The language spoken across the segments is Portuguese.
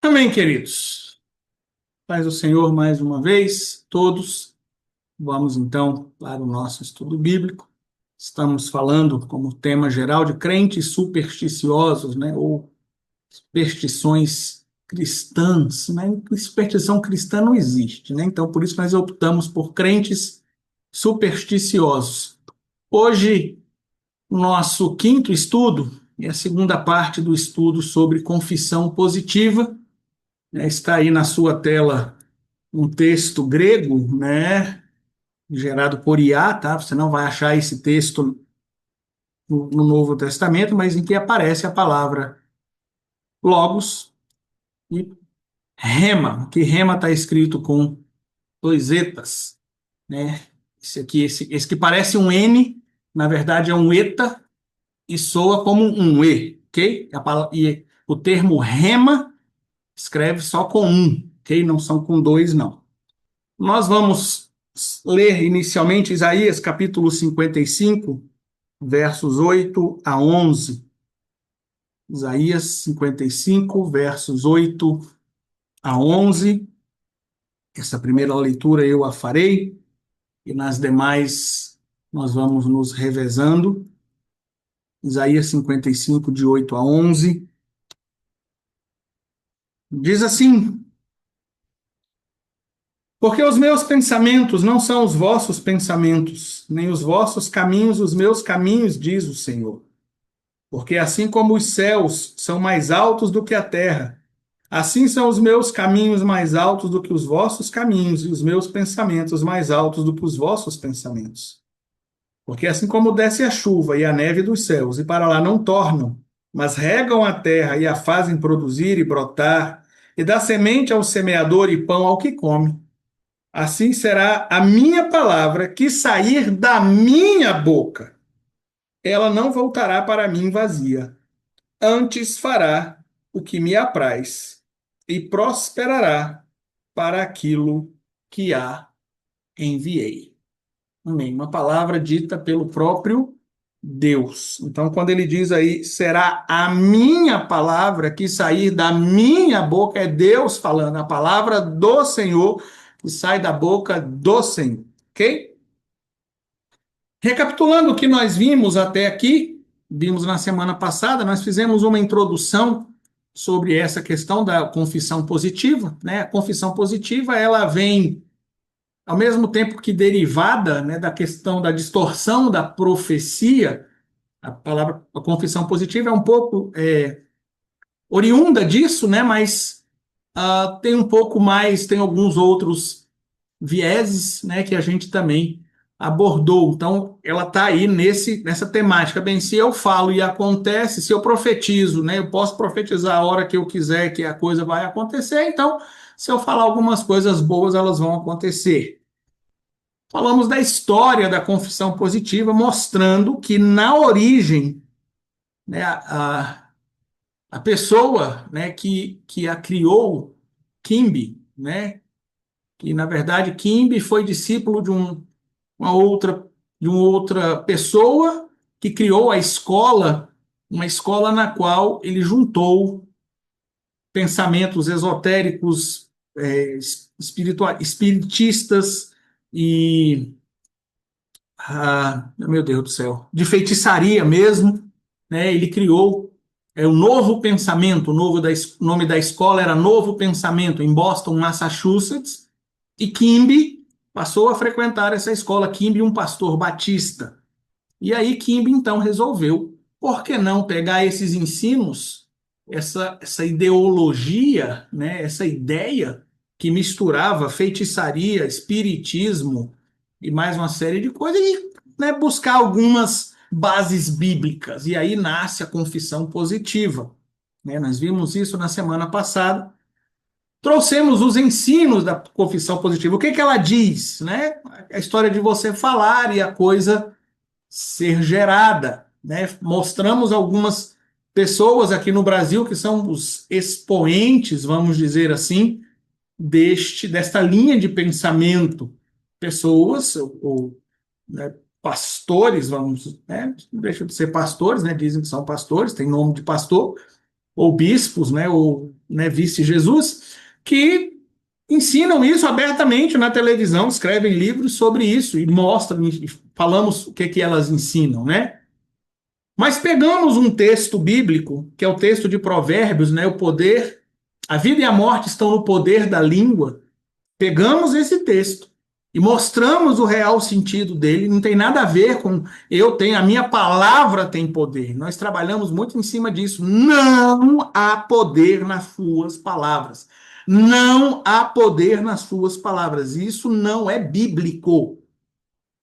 Amém, queridos. Paz do Senhor mais uma vez, todos. Vamos então para o nosso estudo bíblico. Estamos falando como tema geral de crentes supersticiosos, né, ou superstições cristãs, né? Superstição cristã não existe, né? Então por isso nós optamos por crentes supersticiosos. Hoje, o nosso quinto estudo é a segunda parte do estudo sobre confissão positiva, né? Está aí na sua tela um texto grego, né, gerado por IA, tá? Você não vai achar esse texto no Novo Testamento, mas em que aparece a palavra logos e rema, que rema está escrito com dois etas, né? Esse aqui, esse que parece um N, na verdade é um eta e soa como um E, ok? E o termo rema escreve só com um, ok? Não são com dois, não. Nós vamos ler inicialmente Isaías capítulo 55, versos 8 a 11. Isaías 55, versos 8 a 11. Essa primeira leitura eu a farei, e nas demais nós vamos nos revezando. Isaías 55, de 8 a 11. Diz assim: Porque os meus pensamentos não são os vossos pensamentos, nem os vossos caminhos os meus caminhos, diz o Senhor. Porque assim como os céus são mais altos do que a terra, assim são os meus caminhos mais altos do que os vossos caminhos, e os meus pensamentos mais altos do que os vossos pensamentos. Porque assim como desce a chuva e a neve dos céus, e para lá não tornam, mas regam a terra e a fazem produzir e brotar, e dá semente ao semeador e pão ao que come, assim será a minha palavra que sair da minha boca. Ela não voltará para mim vazia, antes fará o que me apraz e prosperará para aquilo que a enviei. Amém. Uma palavra dita pelo próprio Deus. Então, quando ele diz aí, será a minha palavra que sair da minha boca, é Deus falando, a palavra do Senhor que sai da boca do Senhor. Ok? Recapitulando o que nós vimos até aqui, vimos na semana passada, nós fizemos uma introdução sobre essa questão da confissão positiva, né? A confissão positiva, ela vem ao mesmo tempo que derivada, né, da questão da distorção da profecia. A palavra a confissão positiva é um pouco oriunda disso, né? Mas tem um pouco mais, tem alguns outros vieses, né, que a gente também abordou. Então, ela está aí nessa temática. Bem, se eu falo e acontece, se eu profetizo, né, eu posso profetizar a hora que eu quiser que a coisa vai acontecer. Então, se eu falar algumas coisas boas, elas vão acontecer. Falamos da história da confissão positiva, mostrando que na origem, né, a pessoa, né, que a criou, Kimby, né, que na verdade Kimby foi discípulo de uma outra pessoa que criou a escola, uma escola na qual ele juntou pensamentos esotéricos, espiritistas e, meu Deus do céu, de feitiçaria mesmo, né? Ele criou um novo pensamento, o nome da escola era Novo Pensamento, em Boston, Massachusetts, e Kimby passou a frequentar essa escola, Kimby, um pastor batista. E aí Kimby, então, resolveu, por que não pegar esses ensinos, essa ideologia, né, essa ideia que misturava feitiçaria, espiritismo e mais uma série de coisas, e, né, buscar algumas bases bíblicas. E aí nasce a confissão positiva. Né? Nós vimos isso na semana passada. Trouxemos os ensinos da confissão positiva. O que ela diz? Né? A história de você falar e a coisa ser gerada. Né? Mostramos algumas pessoas aqui no Brasil que são os expoentes, vamos dizer assim, desta linha de pensamento. Pessoas, ou né, pastores, vamos, né? Não deixam de ser pastores, né? Dizem que são pastores, tem nome de pastor, ou bispos, né, ou né, vice-Jesus, que ensinam isso abertamente na televisão, escrevem livros sobre isso e mostram, e falamos o que elas ensinam, né? Mas pegamos um texto bíblico, que é o texto de Provérbios, né, o poder, a vida e a morte estão no poder da língua. Pegamos esse texto e mostramos o real sentido dele, não tem nada a ver com a minha palavra tem poder. Nós trabalhamos muito em cima disso. Não há poder nas suas palavras. Não há poder nas suas palavras. Isso não é bíblico.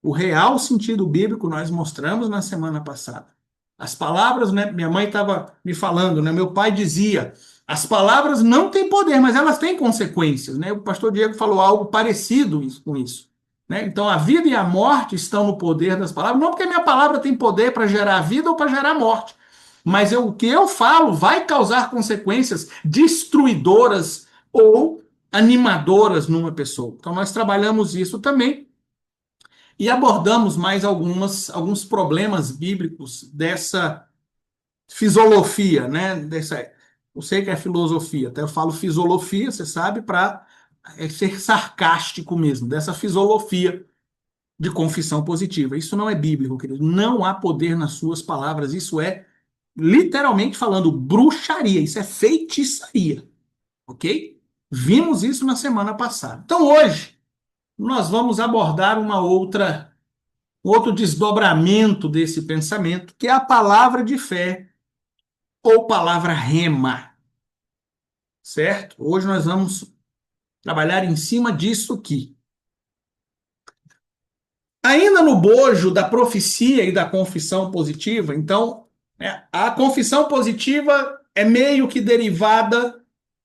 O real sentido bíblico nós mostramos na semana passada. As palavras, né? Minha mãe estava me falando, né? Meu pai dizia: as palavras não têm poder, mas elas têm consequências, né? O pastor Diego falou algo parecido com isso, né? Então a vida e a morte estão no poder das palavras, não porque a minha palavra tem poder para gerar vida ou para gerar morte, mas o que eu falo vai causar consequências destruidoras ou animadoras numa pessoa. Então nós trabalhamos isso também e abordamos mais alguns problemas bíblicos dessa fisiologia, né? Eu sei que é filosofia, até eu falo fisiologia, você sabe, para ser sarcástico mesmo, dessa fisiologia de confissão positiva. Isso não é bíblico, querido. Não há poder nas suas palavras. Isso é, literalmente falando, bruxaria. Isso é feitiçaria, ok? Vimos isso na semana passada. Então, hoje, nós vamos abordar outro desdobramento desse pensamento, que é a palavra de fé ou palavra rema, certo? Hoje nós vamos trabalhar em cima disso aqui. Ainda no bojo da profecia e da confissão positiva, então, né, a confissão positiva é meio que derivada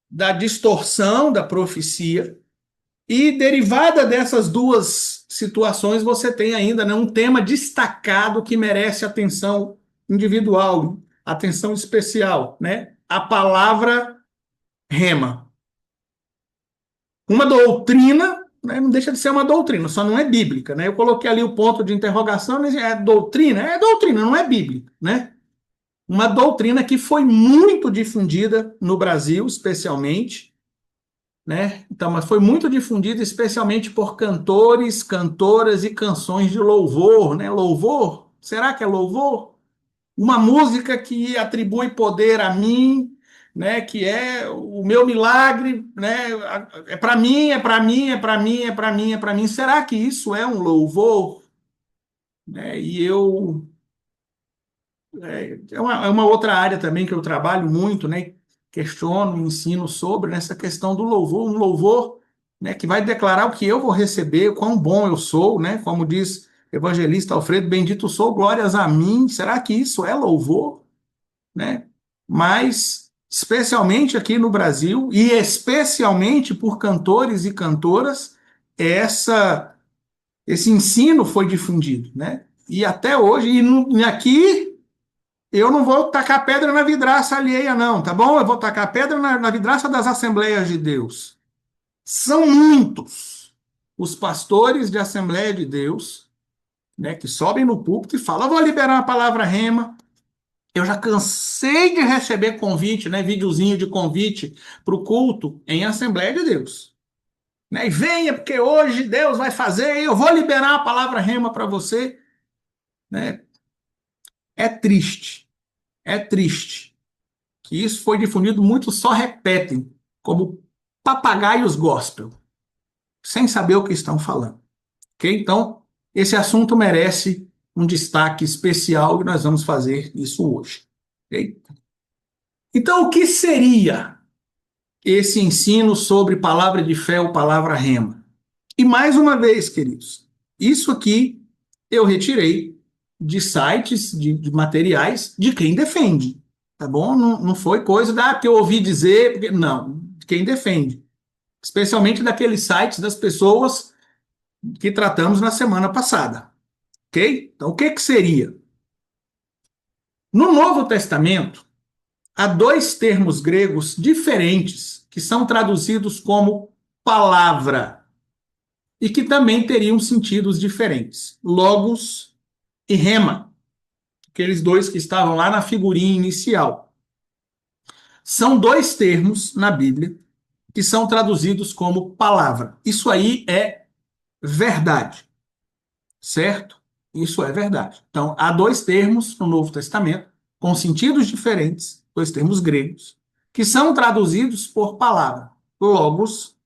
da distorção da profecia, e derivada dessas duas situações, você tem ainda, né, um tema destacado que merece atenção individual, atenção especial, né? A palavra rema. Uma doutrina, né, não deixa de ser uma doutrina, só não é bíblica, né? Eu coloquei ali o ponto de interrogação, mas é doutrina, não é bíblica, né? Uma doutrina que foi muito difundida no Brasil, especialmente, né? Então, mas foi muito difundida especialmente por cantores, cantoras e canções de louvor, né? Louvor? Será que é louvor? Uma música que atribui poder a mim, né? Que é o meu milagre, né? É para mim, é para mim, é para mim, é para mim, é para mim. Será que isso é um louvor? Né? E eu é uma outra área também que eu trabalho muito, né? Questiono, ensino sobre nessa questão do louvor, um louvor, né, que vai declarar o que eu vou receber, quão bom eu sou, né? Como diz o evangelista Alfredo, bendito sou, glórias a mim. Será que isso é louvor, né? Mas especialmente aqui no Brasil e especialmente por cantores e cantoras, esse ensino foi difundido, né? E até hoje, e aqui eu não vou tacar pedra na vidraça alheia, não, tá bom? Eu vou tacar pedra na vidraça das Assembleias de Deus. São muitos os pastores de Assembleia de Deus, né, que sobem no púlpito e falam: eu vou liberar a palavra rema. Eu já cansei de receber convite, né, videozinho de convite para o culto em Assembleia de Deus. Né, e venha, porque hoje Deus vai fazer, eu vou liberar a palavra rema para você. Né? É triste, é triste que isso foi difundido, muitos só repetem, como papagaios gospel, sem saber o que estão falando. Ok? Então, esse assunto merece um destaque especial e nós vamos fazer isso hoje. Ok? Então, o que seria esse ensino sobre palavra de fé ou palavra rema? E mais uma vez, queridos, isso aqui eu retirei de sites, de materiais de quem defende, tá bom? Não, não foi coisa que eu ouvi dizer, não, de quem defende. Especialmente daqueles sites das pessoas que tratamos na semana passada, ok? Então, o que que seria? No Novo Testamento, há dois termos gregos diferentes que são traduzidos como palavra e que também teriam sentidos diferentes: logos e rema, aqueles dois que estavam lá na figurinha inicial. São dois termos na Bíblia que são traduzidos como palavra. Isso aí é verdade, certo? Isso é verdade. Então, há dois termos no Novo Testamento com sentidos diferentes, dois termos gregos, que são traduzidos por palavra, logos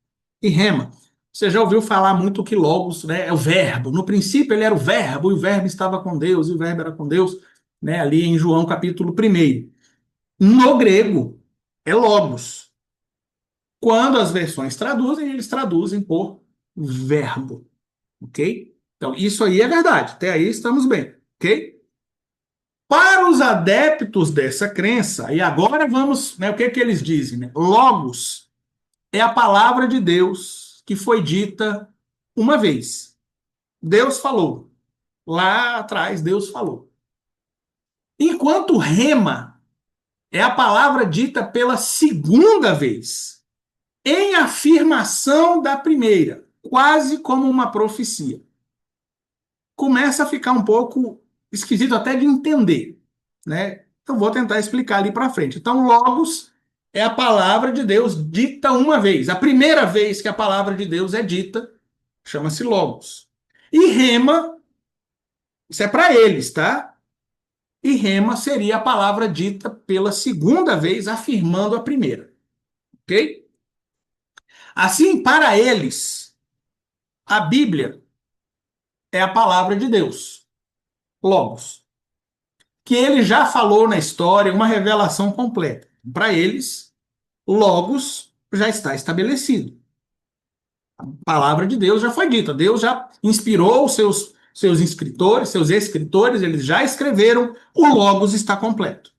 e rema. Você já ouviu falar muito que logos, né, é o verbo. No princípio ele era o verbo, e o verbo estava com Deus, e o verbo era com Deus, né, ali em João capítulo 1. No grego, é logos. Quando as versões traduzem, eles traduzem por verbo, ok? Então, isso aí é verdade. Até aí estamos bem, ok? Para os adeptos dessa crença, e agora vamos, né, o que é que eles dizem, né? Logos é a palavra de Deus que foi dita uma vez. Deus falou. Lá atrás, Deus falou. Enquanto rema é a palavra dita pela segunda vez, em afirmação da primeira, quase como uma profecia. Começa a ficar um pouco esquisito até de entender, né? Eu vou tentar explicar ali para frente. Então, logos é a palavra de Deus dita uma vez. A primeira vez que a palavra de Deus é dita chama-se logos. E rema, isso é para eles, tá? E rema seria a palavra dita pela segunda vez, afirmando a primeira, ok? Assim, para eles, a Bíblia é a palavra de Deus, logos, que ele já falou na história, uma revelação completa. Para eles, logos já está estabelecido. A palavra de Deus já foi dita. Deus já inspirou os seus escritores, eles já escreveram, o logos está completo.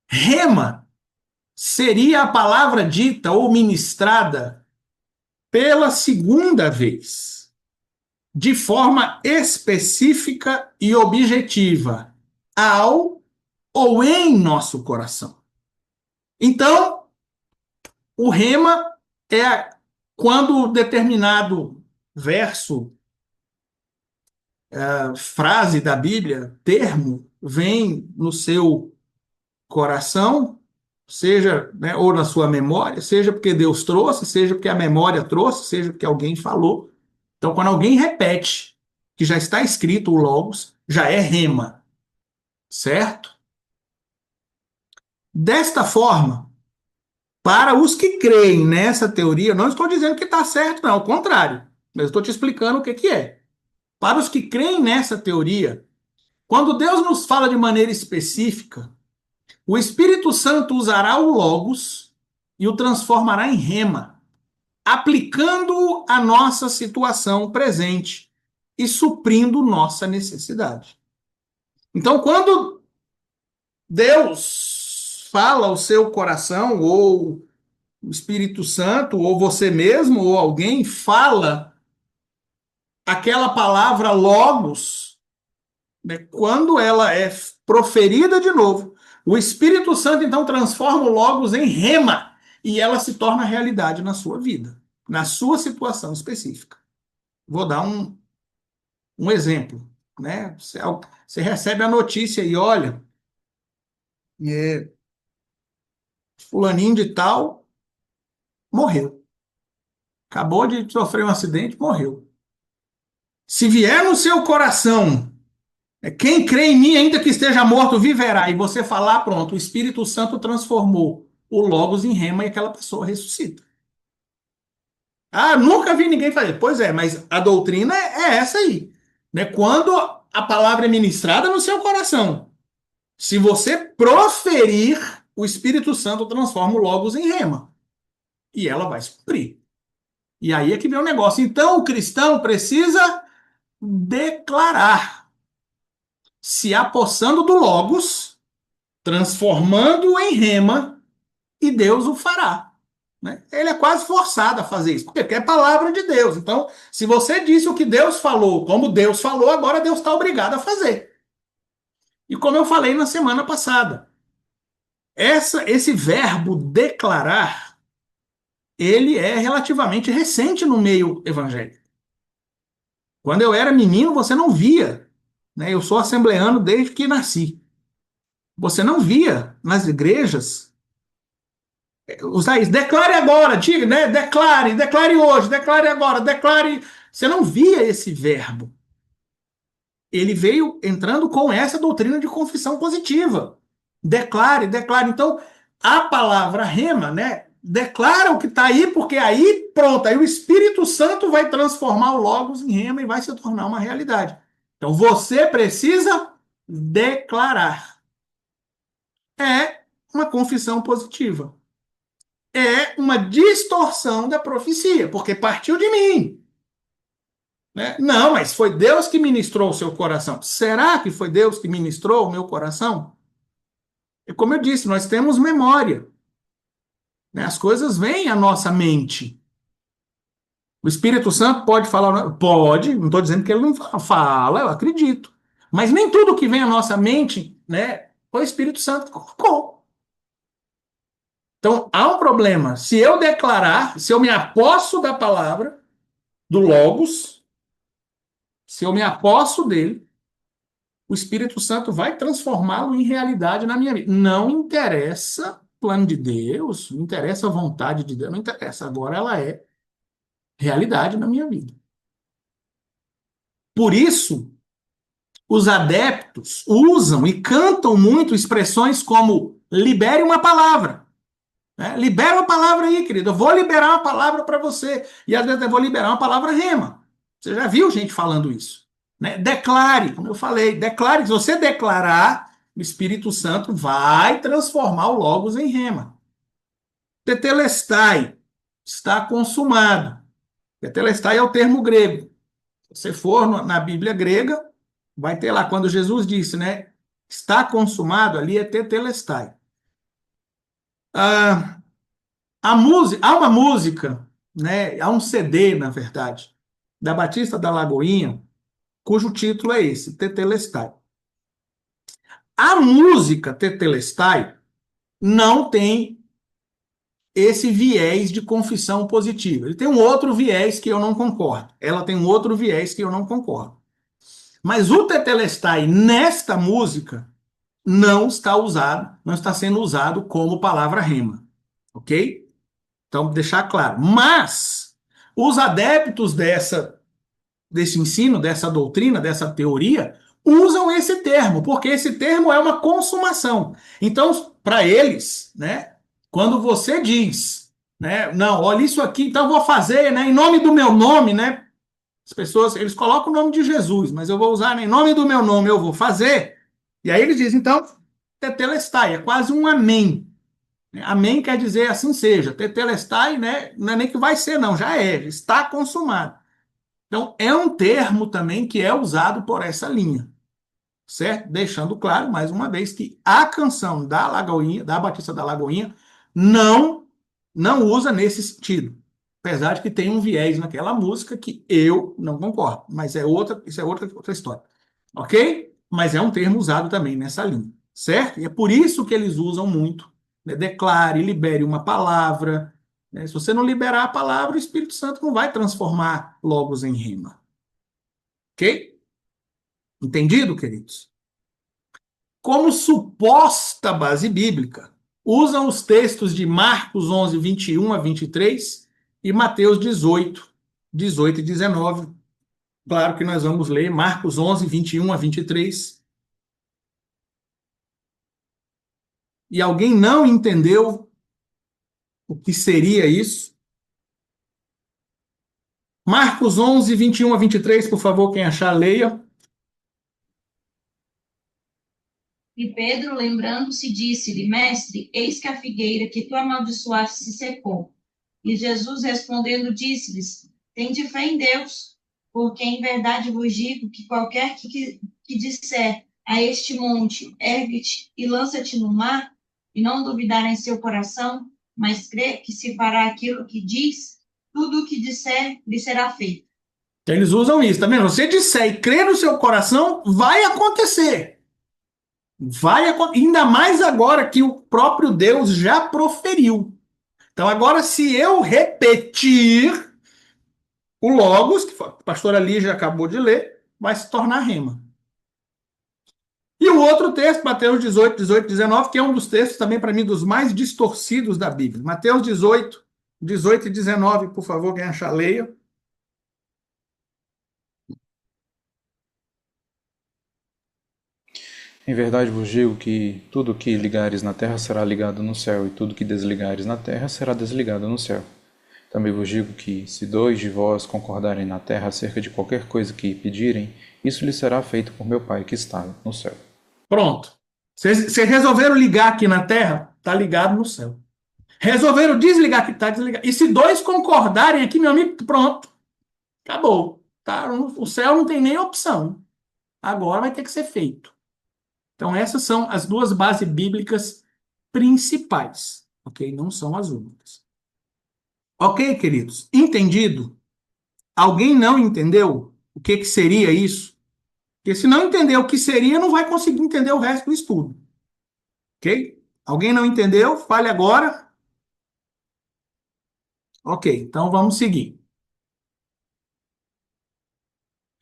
Rema seria a palavra dita ou ministrada pela segunda vez, de forma específica e objetiva, ao ou em nosso coração. Então, o rema é quando determinado verso, frase da Bíblia, termo, vem no seu coração, seja, né, ou na sua memória, seja porque Deus trouxe, seja porque a memória trouxe, seja porque alguém falou. Então, quando alguém repete que já está escrito o logos, já é rema, certo? Desta forma, para os que creem nessa teoria, não estou dizendo que está certo, não, ao contrário, mas estou te explicando o que que é. Para os que creem nessa teoria, quando Deus nos fala de maneira específica, o Espírito Santo usará o logos e o transformará em rema, aplicando a nossa situação presente e suprindo nossa necessidade. Então, quando Deus fala ao seu coração, ou o Espírito Santo, ou você mesmo, ou alguém fala aquela palavra logos, né, quando ela é proferida de novo, o Espírito Santo então transforma o logos em rema e ela se torna realidade na sua vida, na sua situação específica. Vou dar um exemplo, né? Você recebe a notícia e olha, é, fulaninho de tal morreu. Acabou de sofrer um acidente, morreu. Se vier no seu coração, quem crê em mim, ainda que esteja morto, viverá. E você falar, pronto, o Espírito Santo transformou o Logos em rema e aquela pessoa ressuscita. Ah, nunca vi ninguém fazer. Pois é, mas a doutrina é essa aí. Né? Quando a palavra é ministrada no seu coração, se você proferir, o Espírito Santo transforma o Logos em rema. E ela vai se cumprir. E aí é que vem o negócio. Então, o cristão precisa declarar, se apossando do Logos, transformando-o em rema, e Deus o fará. Né? Ele é quase forçado a fazer isso, porque é palavra de Deus. Então, se você disse o que Deus falou, como Deus falou, agora Deus está obrigado a fazer. E como eu falei na semana passada, esse verbo declarar, ele é relativamente recente no meio evangélico. Quando eu era menino, você não via. Né? Eu sou assembleano desde que nasci. Você não via nas igrejas usar isso. Declare agora, diga, né? Declare hoje, declare agora, declare. Você não via esse verbo. Ele veio entrando com essa doutrina de confissão positiva. Declare, declare. Então, a palavra rema, né? Declara o que está aí, porque aí, pronto, aí o Espírito Santo vai transformar o Logos em rema e vai se tornar uma realidade. Então, você precisa declarar. É uma confissão positiva. É uma distorção da profecia, porque partiu de mim. Né? Não, mas foi Deus que ministrou o seu coração. Será que foi Deus que ministrou o meu coração? E como eu disse, nós temos memória. Né? As coisas vêm à nossa mente. O Espírito Santo pode falar? Pode, não estou dizendo que ele não fala, eu acredito. Mas nem tudo que vem à nossa mente, né, foi o Espírito Santo que colocou. Então, há um problema. Se eu declarar, se eu me aposto da palavra, do Logos, se eu me aposto dele, o Espírito Santo vai transformá-lo em realidade na minha vida. Não interessa o plano de Deus, não interessa a vontade de Deus, não interessa. Agora ela é realidade na minha vida. Por isso, os adeptos usam e cantam muito expressões como libere uma palavra. Né? Libera uma palavra aí, querido. Eu vou liberar uma palavra para você. E às vezes eu vou liberar uma palavra rema. Você já viu gente falando isso? Né? Declare, como eu falei, declare. Se você declarar, o Espírito Santo vai transformar o Logos em rema. Tetelestai, está consumado. Tetelestai é o termo grego. Se você for na Bíblia grega, vai ter lá, quando Jesus disse, né? Está consumado, ali é tetelestai. Ah, há uma música, né? Há um CD, na verdade, da Batista da Lagoinha, cujo título é esse, Tetelestai. A música Tetelestai não tem esse viés de confissão positiva. Ele tem um outro viés que eu não concordo. Ela tem um outro viés que eu não concordo. Mas o Tetelestai nesta música não está usado, não está sendo usado como palavra rema, ok? Então, deixar claro. Mas os adeptos desse ensino, dessa doutrina, dessa teoria, usam esse termo, porque esse termo é uma consumação. Então, para eles, né, quando você diz, né, não, olha isso aqui, então eu vou fazer, né, em nome do meu nome, né, as pessoas, eles colocam o nome de Jesus, mas eu vou usar, né, em nome do meu nome, eu vou fazer. E aí eles dizem, então, tetelestai, é quase um amém. Amém quer dizer assim seja. Tetelestai, né, não é nem que vai ser, não, já é, está consumado. Então, é um termo também que é usado por essa linha, certo? Deixando claro, mais uma vez, que a canção da Lagoinha, da Batista da Lagoinha, não, não usa nesse sentido. Apesar de que tem um viés naquela música que eu não concordo, mas é outra, isso é outra história. Ok? Mas é um termo usado também nessa linha, certo? E é por isso que eles usam muito, né? Declare, libere uma palavra, né? Se você não liberar a palavra, o Espírito Santo não vai transformar logos em rima. Ok? Entendido, queridos? Como suposta base bíblica, usam os textos de Marcos 11, 21 a 23 e Mateus 18, 18 e 19. Claro que nós vamos ler Marcos 11, 21 a 23. E alguém não entendeu o que seria isso? Marcos 11, 21 a 23, por favor, quem achar, leia. E Pedro, lembrando-se, disse-lhe: Mestre, eis que a figueira que tu amaldiçoaste se secou. E Jesus respondendo disse-lhes: Tende fé em Deus, porque em verdade vos digo que qualquer que disser a este monte, ergue-te e lança-te no mar, e não duvidar em seu coração, mas crê que se fará aquilo que diz, tudo o que disser lhe será feito. Então, eles usam isso, tá vendo? Você disser e crer no seu coração, vai acontecer. Ainda mais agora que o próprio Deus já proferiu. Então, agora, se eu repetir o Logos, que a pastora Lígia acabou de ler, vai se tornar rema. E o o outro texto, Mateus 18, 18, 19, que é um dos textos também, para mim, dos mais distorcidos da Bíblia. Mateus 18, 18 e 19, por favor, quem achar, leia. Em verdade vos digo que tudo o que ligares na terra será ligado no céu, e tudo o que desligares na terra será desligado no céu. Também vos digo que, se dois de vós concordarem na terra acerca de qualquer coisa que pedirem, isso lhes será feito por meu Pai que está no céu. Pronto. Vocês resolveram ligar aqui na Terra, está ligado no céu. Resolveram desligar aqui, está desligado. E se dois concordarem aqui, meu amigo, pronto. Acabou. Tá? O céu não tem nem opção. Agora vai ter que ser feito. Então, essas são as duas bases bíblicas principais. Ok? Não são as únicas. Ok, queridos? Entendido? Alguém não entendeu o que seria isso? Porque se não entender o que seria, não vai conseguir entender o resto do estudo. Ok? Alguém não entendeu? Fale agora. Ok, então vamos seguir.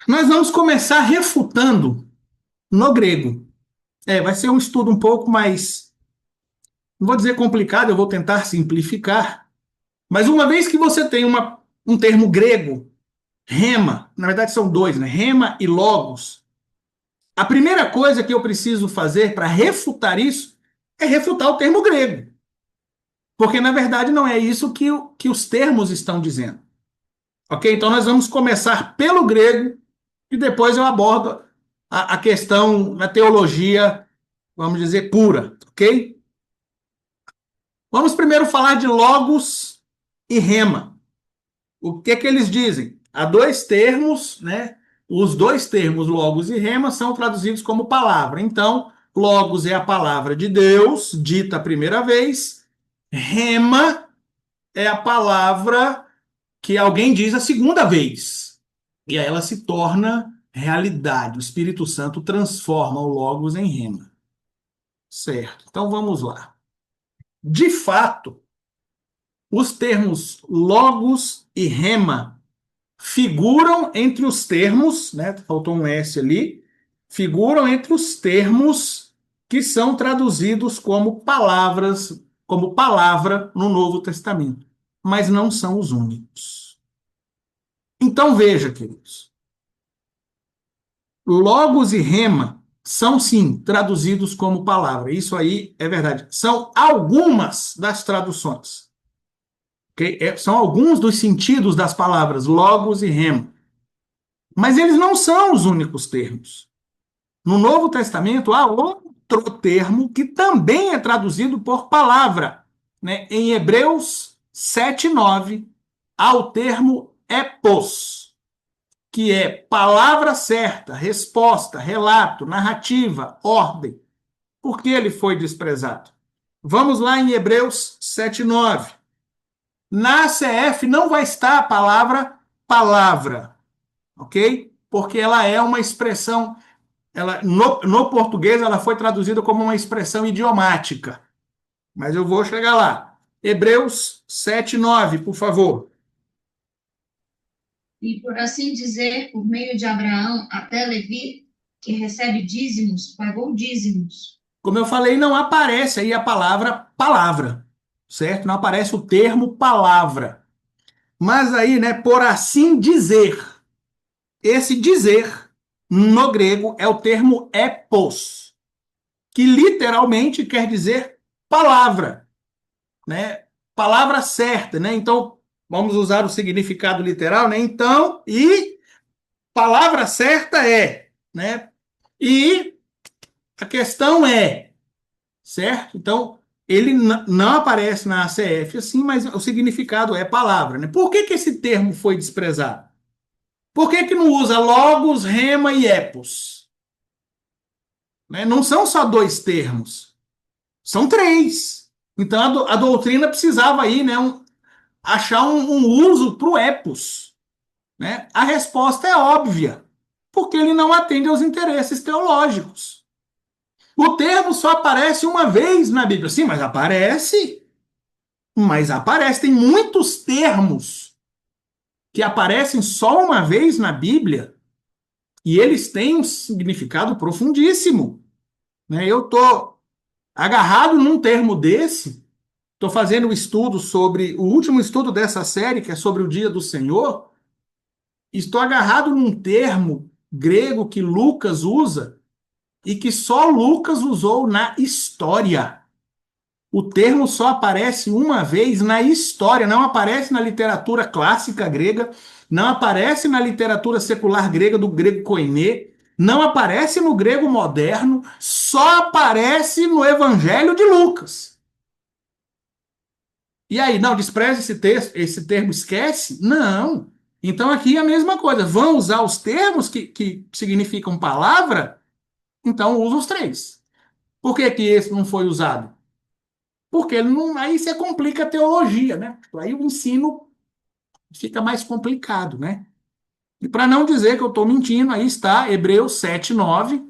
Nós vamos começar refutando no grego. Vai ser um estudo um pouco mais, não vou dizer complicado, eu vou tentar simplificar. Mas uma vez que você tem um termo grego, rema, na verdade são dois, né? Rema e logos. A primeira coisa que eu preciso fazer para refutar isso é refutar o termo grego. Porque, na verdade, não é isso que os termos estão dizendo. Ok? Então, nós vamos começar pelo grego e depois eu abordo a questão na teologia, vamos dizer, pura. Ok? Vamos primeiro falar de logos e rema. O que eles dizem? Há dois termos, né? Os dois termos, logos e rema, são traduzidos como palavra. Então, logos é a palavra de Deus, dita a primeira vez. Rema é a palavra que alguém diz a segunda vez. E aí ela se torna realidade. O Espírito Santo transforma o logos em rema. Certo. Então vamos lá. De fato, os termos logos e rema figuram entre os termos, né? Faltou um S ali. Figuram entre os termos que são traduzidos como palavras, como palavra no Novo Testamento, mas não são os únicos. Então veja, queridos, logos e rema são sim traduzidos como palavra. Isso aí é verdade. São algumas das traduções. Okay? São alguns dos sentidos das palavras logos e rema. Mas eles não são os únicos termos. No Novo Testamento há outro termo que também é traduzido por palavra. Né? Em Hebreus 7:9 há o termo epos, que é palavra certa, resposta, relato, narrativa, ordem. Por que ele foi desprezado? Vamos lá em Hebreus 7:9. Na ACF não vai estar a palavra palavra, ok? Porque ela é uma expressão, no português ela foi traduzida como uma expressão idiomática. Mas eu vou chegar lá. Hebreus 7:9, por favor. E por assim dizer, por meio de Abraão até Levi, que recebe dízimos, pagou dízimos. Como eu falei, não aparece aí a palavra palavra, certo? Não aparece o termo palavra. Mas aí, né, por assim dizer, esse dizer no grego é o termo epos, que literalmente quer dizer palavra, né? Palavra certa, né? Então, vamos usar o significado literal, né? Então, e palavra certa é, né? E a questão é, certo? Então, ele não aparece na ACF assim, mas o significado é palavra, né? Por que esse termo foi desprezado? Por que não usa logos, rema e epos? Né? Não são só dois termos, são três. Então, a doutrina precisava aí, né, achar um uso para o epos. Né? A resposta é óbvia, porque ele não atende aos interesses teológicos. O termo só aparece uma vez na Bíblia. Sim, mas aparece. Mas aparece. Tem muitos termos que aparecem só uma vez na Bíblia e eles têm um significado profundíssimo. né? Eu estou agarrado num termo desse, estou fazendo um estudo sobre, o último estudo dessa série, que é sobre o dia do Senhor, estou agarrado num termo grego que Lucas usa e que só Lucas usou na história. O termo só aparece uma vez na história, não aparece na literatura clássica grega, não aparece na literatura secular grega do grego koiné, não aparece no grego moderno, só aparece no Evangelho de Lucas. E aí, não, despreza esse texto, esse termo, esquece? Não. Então aqui é a mesma coisa. Vão usar os termos que significam palavra? Então usa os três. Por que que esse não foi usado? Porque ele não, aí você complica a teologia, né? Aí o ensino fica mais complicado, né? E para não dizer que eu estou mentindo, aí está Hebreus 7:9.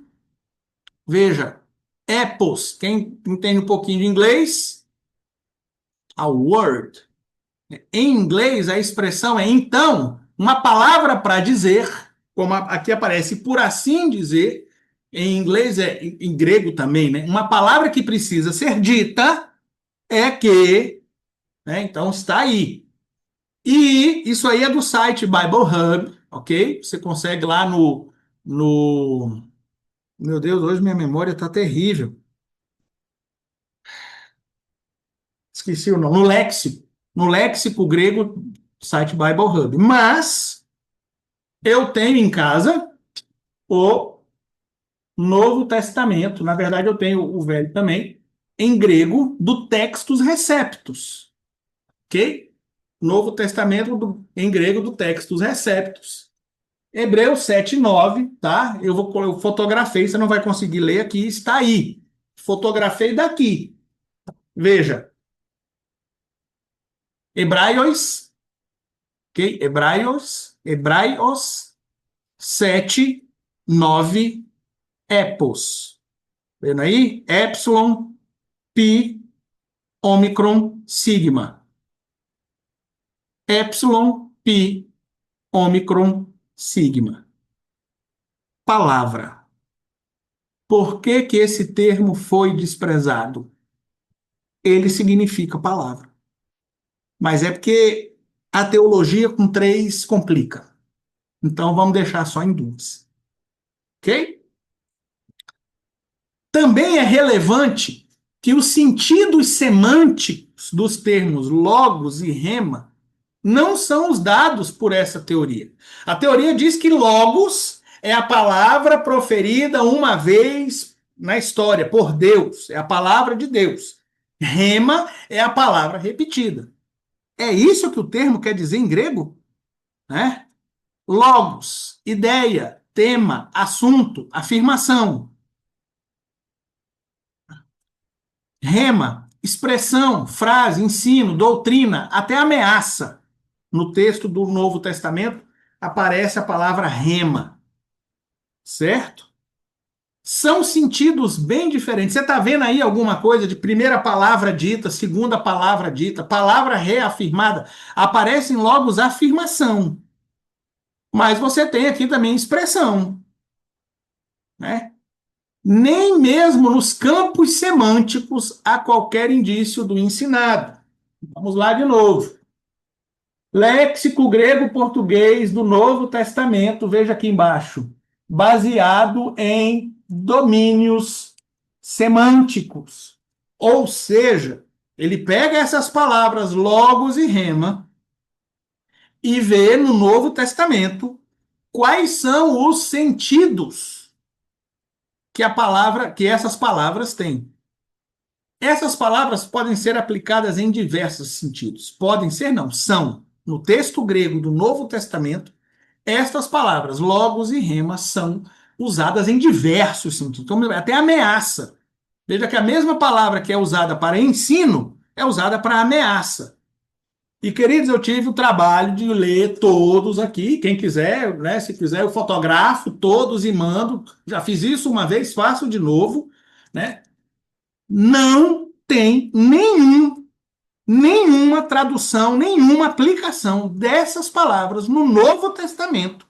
Veja, epos, quem entende um pouquinho de inglês, a word. Em inglês, a expressão é então, uma palavra para dizer, como aqui aparece, por assim dizer, em inglês é em grego também, né? Uma palavra que precisa ser dita é que, né? Então está aí. E isso aí é do site Bible Hub, ok? Você consegue lá no... Meu Deus, hoje minha memória está terrível. Esqueci o nome. No léxico. No léxico grego, site Bible Hub. Mas eu tenho em casa o Novo Testamento. Na verdade, eu tenho o Velho também, em grego, do Textus Receptus, ok? Novo Testamento em grego do Textus Receptus. Hebreus 7:9, tá? Eu fotografei, você não vai conseguir ler aqui, está aí. Fotografei daqui. Veja, Hebraios, ok? Hebraios 7:9, epos. Vendo aí? Epsilon, pi, ômicron, sigma. Epsilon, pi, ômicron, sigma. Palavra. Por que que esse termo foi desprezado? Ele significa palavra. Mas é porque a teologia com três complica. Então vamos deixar só em duas. Ok? Também é relevante que os sentidos semânticos dos termos logos e rema não são os dados por essa teoria. A teoria diz que logos é a palavra proferida uma vez na história por Deus, é a palavra de Deus. Rema é a palavra repetida. É isso que o termo quer dizer em grego, né? Logos, ideia, tema, assunto, afirmação. Rema, expressão, frase, ensino, doutrina, até ameaça. No texto do Novo Testamento aparece a palavra rema, certo? São sentidos bem diferentes. Você está vendo aí alguma coisa de primeira palavra dita, segunda palavra dita, palavra reafirmada? Aparecem logos afirmação. Mas você tem aqui também expressão, né? Nem mesmo nos campos semânticos há qualquer indício do ensinado. Vamos lá de novo. Léxico grego-português do Novo Testamento, veja aqui embaixo, baseado em domínios semânticos. Ou seja, ele pega essas palavras logos e rema e vê no Novo Testamento quais são os sentidos que essas palavras têm. Essas palavras podem ser aplicadas em diversos sentidos. Podem ser, não, são. No texto grego do Novo Testamento, estas palavras, logos e rema, são usadas em diversos sentidos. Então, até ameaça. Veja que a mesma palavra que é usada para ensino é usada para ameaça. E, queridos, eu tive o trabalho de ler todos aqui. Quem quiser, né, se quiser, eu fotografo todos e mando. Já fiz isso uma vez, faço de novo, né? Não tem nenhuma tradução, nenhuma aplicação dessas palavras no Novo Testamento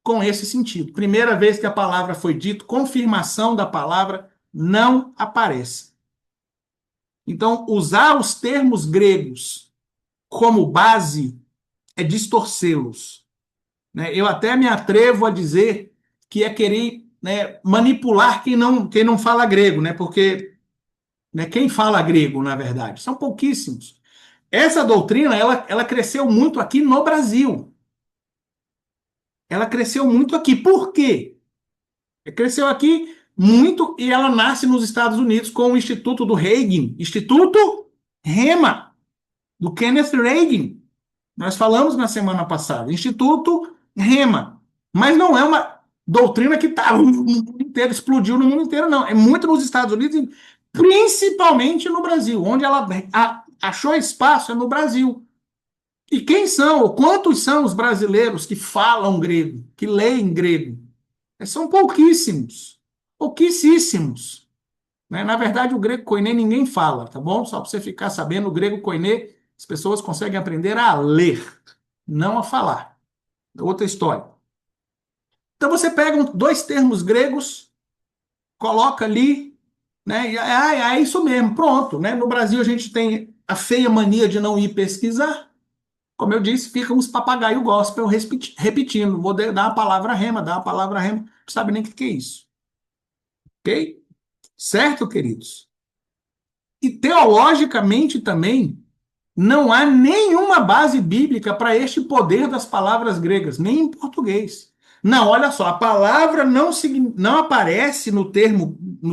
com esse sentido. Primeira vez que a palavra foi dita, confirmação da palavra não aparece. Então, usar os termos gregos como base é distorcê-los, né? Eu até me atrevo a dizer que é querer, né, manipular quem não fala grego, né? Porque, né, quem fala grego, na verdade, são pouquíssimos. Essa doutrina, ela cresceu muito aqui no Brasil. Ela cresceu muito aqui. Por quê? Cresceu aqui muito e ela nasce nos Estados Unidos com o Instituto do Reagan, Instituto REMA, do Kenneth Reagan. Nós falamos na semana passada, Instituto REMA. Mas não é uma doutrina que tá no mundo inteiro, explodiu no mundo inteiro, não. É muito nos Estados Unidos e principalmente no Brasil. Onde ela achou espaço é no Brasil. E quem são, ou quantos são os brasileiros que falam grego, que leem grego? São pouquíssimos, pouquíssimos, né? Na verdade, o grego koiné ninguém fala, tá bom? Só para você ficar sabendo, o grego koiné, as pessoas conseguem aprender a ler, não a falar. Outra história. Então você pega dois termos gregos, coloca ali, né? E é isso mesmo, pronto, né? No Brasil a gente tem a feia mania de não ir pesquisar. Como eu disse, ficam uns papagaio gospel repetindo. Vou dar a palavra rema, dar a palavra rema. Não sabe nem o que é isso. Ok? Certo, queridos? E teologicamente também, não há nenhuma base bíblica para este poder das palavras gregas, nem em português. Não, olha só, a palavra não aparece no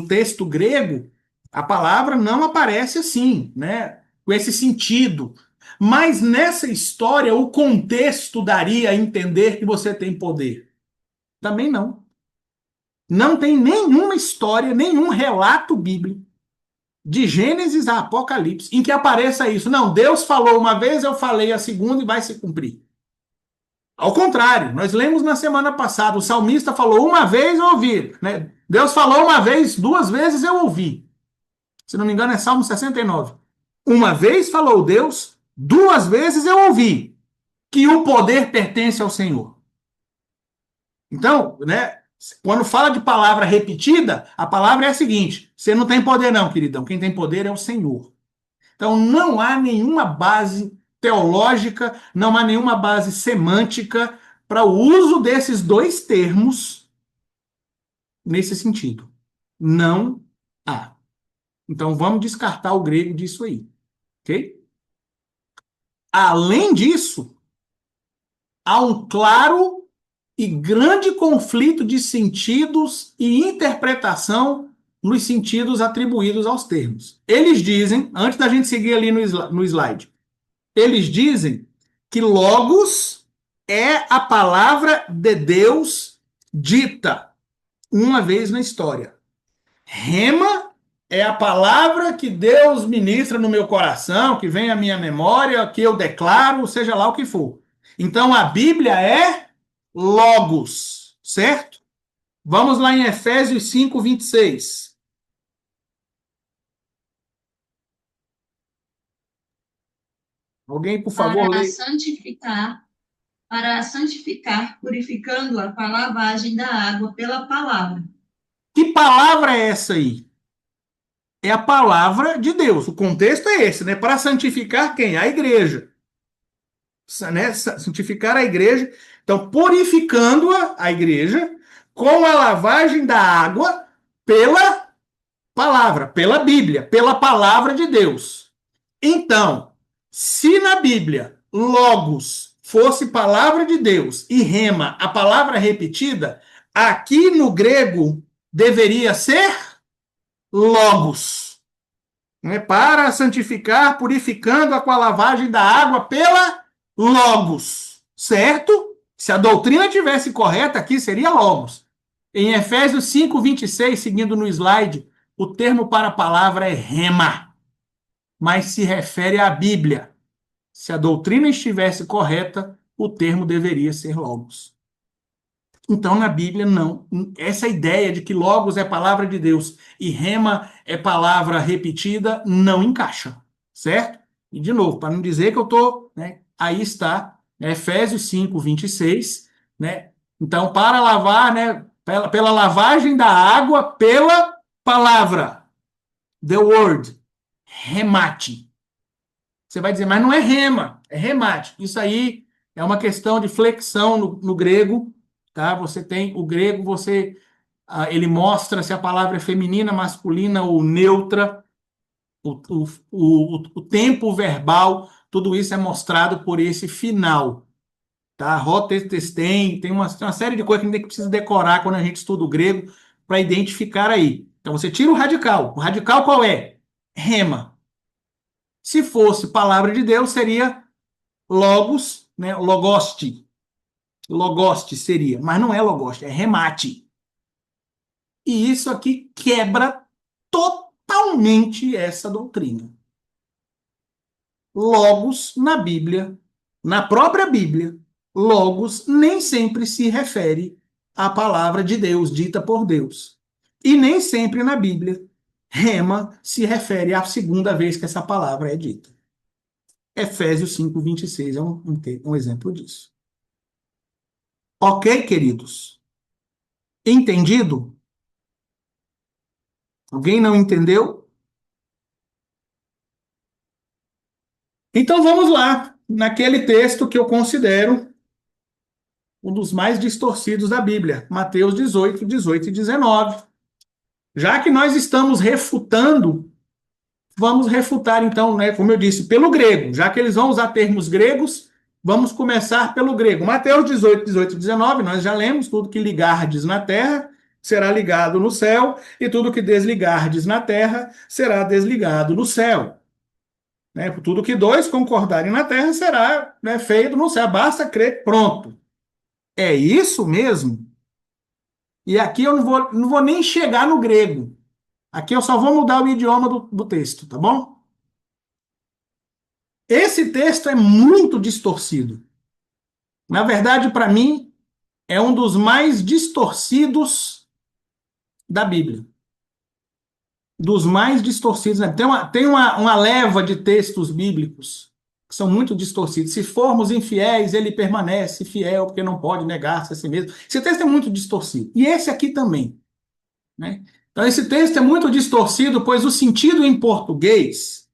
texto grego, a palavra não aparece assim, né? Com esse sentido. Mas nessa história, o contexto daria a entender que você tem poder. Também não. Não tem nenhuma história, nenhum relato bíblico de Gênesis a Apocalipse, em que apareça isso. Não, Deus falou uma vez, eu falei a segunda e vai se cumprir. Ao contrário, nós lemos na semana passada, o salmista falou uma vez, eu ouvi, né? Deus falou uma vez, duas vezes eu ouvi. Se não me engano é Salmo 69. Uma vez falou Deus, duas vezes eu ouvi que o poder pertence ao Senhor. Então, né, quando fala de palavra repetida, a palavra é a seguinte: você não tem poder não, queridão, quem tem poder é o Senhor. Então, não há nenhuma base teológica, não há nenhuma base semântica para o uso desses dois termos nesse sentido. Não há. Então, vamos descartar o grego disso aí. Ok? Além disso, há um claro e grande conflito de sentidos e interpretação nos sentidos atribuídos aos termos. Eles dizem, antes da gente seguir ali no slide, eles dizem que logos é a palavra de Deus dita uma vez na história. Rema é a palavra que Deus ministra no meu coração, que vem à minha memória, que eu declaro, seja lá o que for. Então a Bíblia é logos, certo? Vamos lá em Efésios 5, 26. Alguém, por favor, leia. Para santificar, purificando-a com a lavagem da água pela palavra. Que palavra é essa aí? É a palavra de Deus. O contexto é esse, né? Para santificar quem? A igreja. Né? Santificar a igreja. Então, purificando a igreja com a lavagem da água pela palavra, pela Bíblia, pela palavra de Deus. Então, se na Bíblia logos fosse palavra de Deus e rema a palavra repetida, aqui no grego deveria ser logos, né? Para santificar, purificando-a com a lavagem da água pela logos, certo? Se a doutrina tivesse correta, aqui seria logos. Em Efésios 5, 26, seguindo no slide, o termo para a palavra é rema, mas se refere à Bíblia. Se a doutrina estivesse correta, o termo deveria ser logos. Então, na Bíblia, não. Essa ideia de que logos é palavra de Deus e rema é palavra repetida não encaixa, certo? E, de novo, para não dizer que eu estou, né, aí está, Efésios 5, 26, né, Então, para lavar, né, pela lavagem da água pela palavra, the word, remate. Você vai dizer, mas não é rema, é remate. Isso aí é uma questão de flexão no grego, tá? Você tem o grego, ele mostra se a palavra é feminina, masculina ou neutra, o tempo verbal, tudo isso é mostrado por esse final, tá? Rotestestem, tem uma série de coisas que a gente precisa decorar quando a gente estuda o grego para identificar aí. Então você tira o radical. O radical qual é? Rema. Se fosse palavra de Deus, seria logos, né? Logoste. Logoste seria, mas não é logoste, é remate. E isso aqui quebra totalmente essa doutrina. Logos na Bíblia, na própria Bíblia, logos nem sempre se refere à palavra de Deus, dita por Deus. E nem sempre na Bíblia, rema se refere à segunda vez que essa palavra é dita. Efésios 5:26 é um exemplo disso. Ok, queridos? Entendido? Alguém não entendeu? Então vamos lá, naquele texto que eu considero um dos mais distorcidos da Bíblia, Mateus 18, 18 e 19. Já que nós estamos refutando, vamos refutar então, né, como eu disse, pelo grego. Já que eles vão usar termos gregos, vamos começar pelo grego. Mateus 18, 18 e 19, nós já lemos, tudo que ligardes na terra será ligado no céu, e tudo que desligardes na terra será desligado no céu. Né? Tudo que dois concordarem na terra será, né, feito no céu. Basta crer, pronto. É isso mesmo? E aqui eu não vou nem chegar no grego. Aqui eu só vou mudar o idioma do texto, tá bom? Esse texto é muito distorcido. Na verdade, para mim, é um dos mais distorcidos da Bíblia. Dos mais distorcidos. Né? Tem uma leva de textos bíblicos que são muito distorcidos. Se formos infiéis, ele permanece fiel, porque não pode negar-se a si mesmo. Esse texto é muito distorcido. E esse aqui também. Né? Então, esse texto é muito distorcido, pois o sentido em português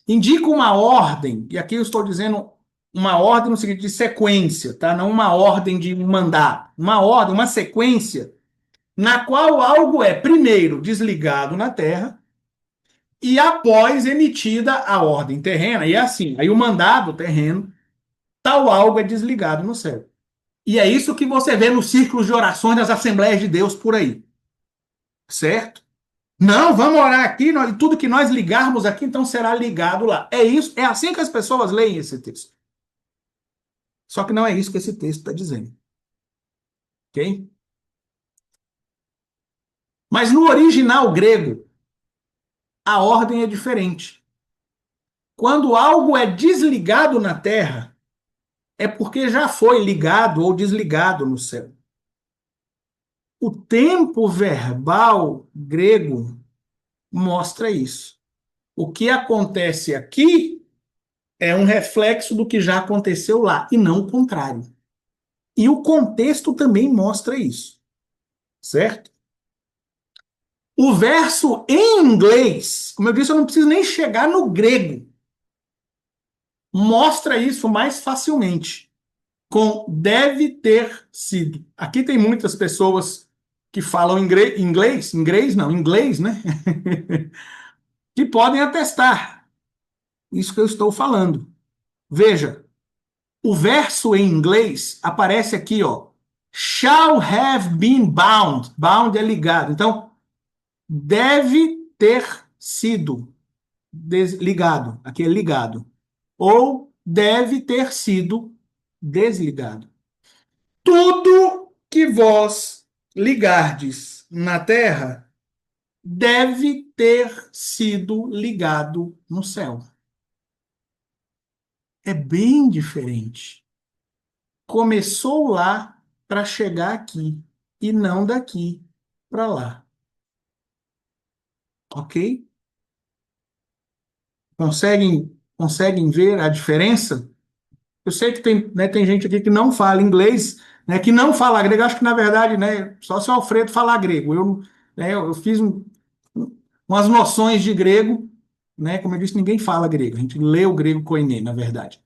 indica uma ordem, e aqui eu estou dizendo uma ordem no sentido de sequência, tá? Não uma ordem de mandar, uma ordem, uma sequência, na qual algo é primeiro desligado na terra e após emitida a ordem terrena, e assim, aí o mandado terreno, tal algo é desligado no céu. E é isso que você vê nos círculos de orações das Assembleias de Deus por aí, certo? Não, vamos orar aqui, tudo que nós ligarmos aqui, então será ligado lá. É isso, é assim que as pessoas leem esse texto. Só que não é isso que esse texto está dizendo. Ok? Mas no original grego, a ordem é diferente. Quando algo é desligado na terra, é porque já foi ligado ou desligado no céu. O tempo verbal grego mostra isso. O que acontece aqui é um reflexo do que já aconteceu lá, e não o contrário. E o contexto também mostra isso, certo? O verso em inglês, como eu disse, eu não preciso nem chegar no grego, mostra isso mais facilmente, com deve ter sido. Aqui tem muitas pessoas que falam inglês, né? Que podem atestar isso que eu estou falando. Veja, o verso em inglês aparece aqui, ó. Shall have been bound. Bound é ligado. Então, deve ter sido desligado. Aqui é ligado. Ou deve ter sido desligado. Tudo que vós ligardes na terra deve ter sido ligado no céu. É bem diferente. Começou lá para chegar aqui e não daqui para lá. Ok? Conseguem ver a diferença? Eu sei que tem, né, tem gente aqui que não fala inglês, né, que não fala grego. Acho que, na verdade, né, só se o Alfredo falar grego. Eu fiz umas noções de grego, né, como eu disse, ninguém fala grego. A gente lê o grego koiné, na verdade.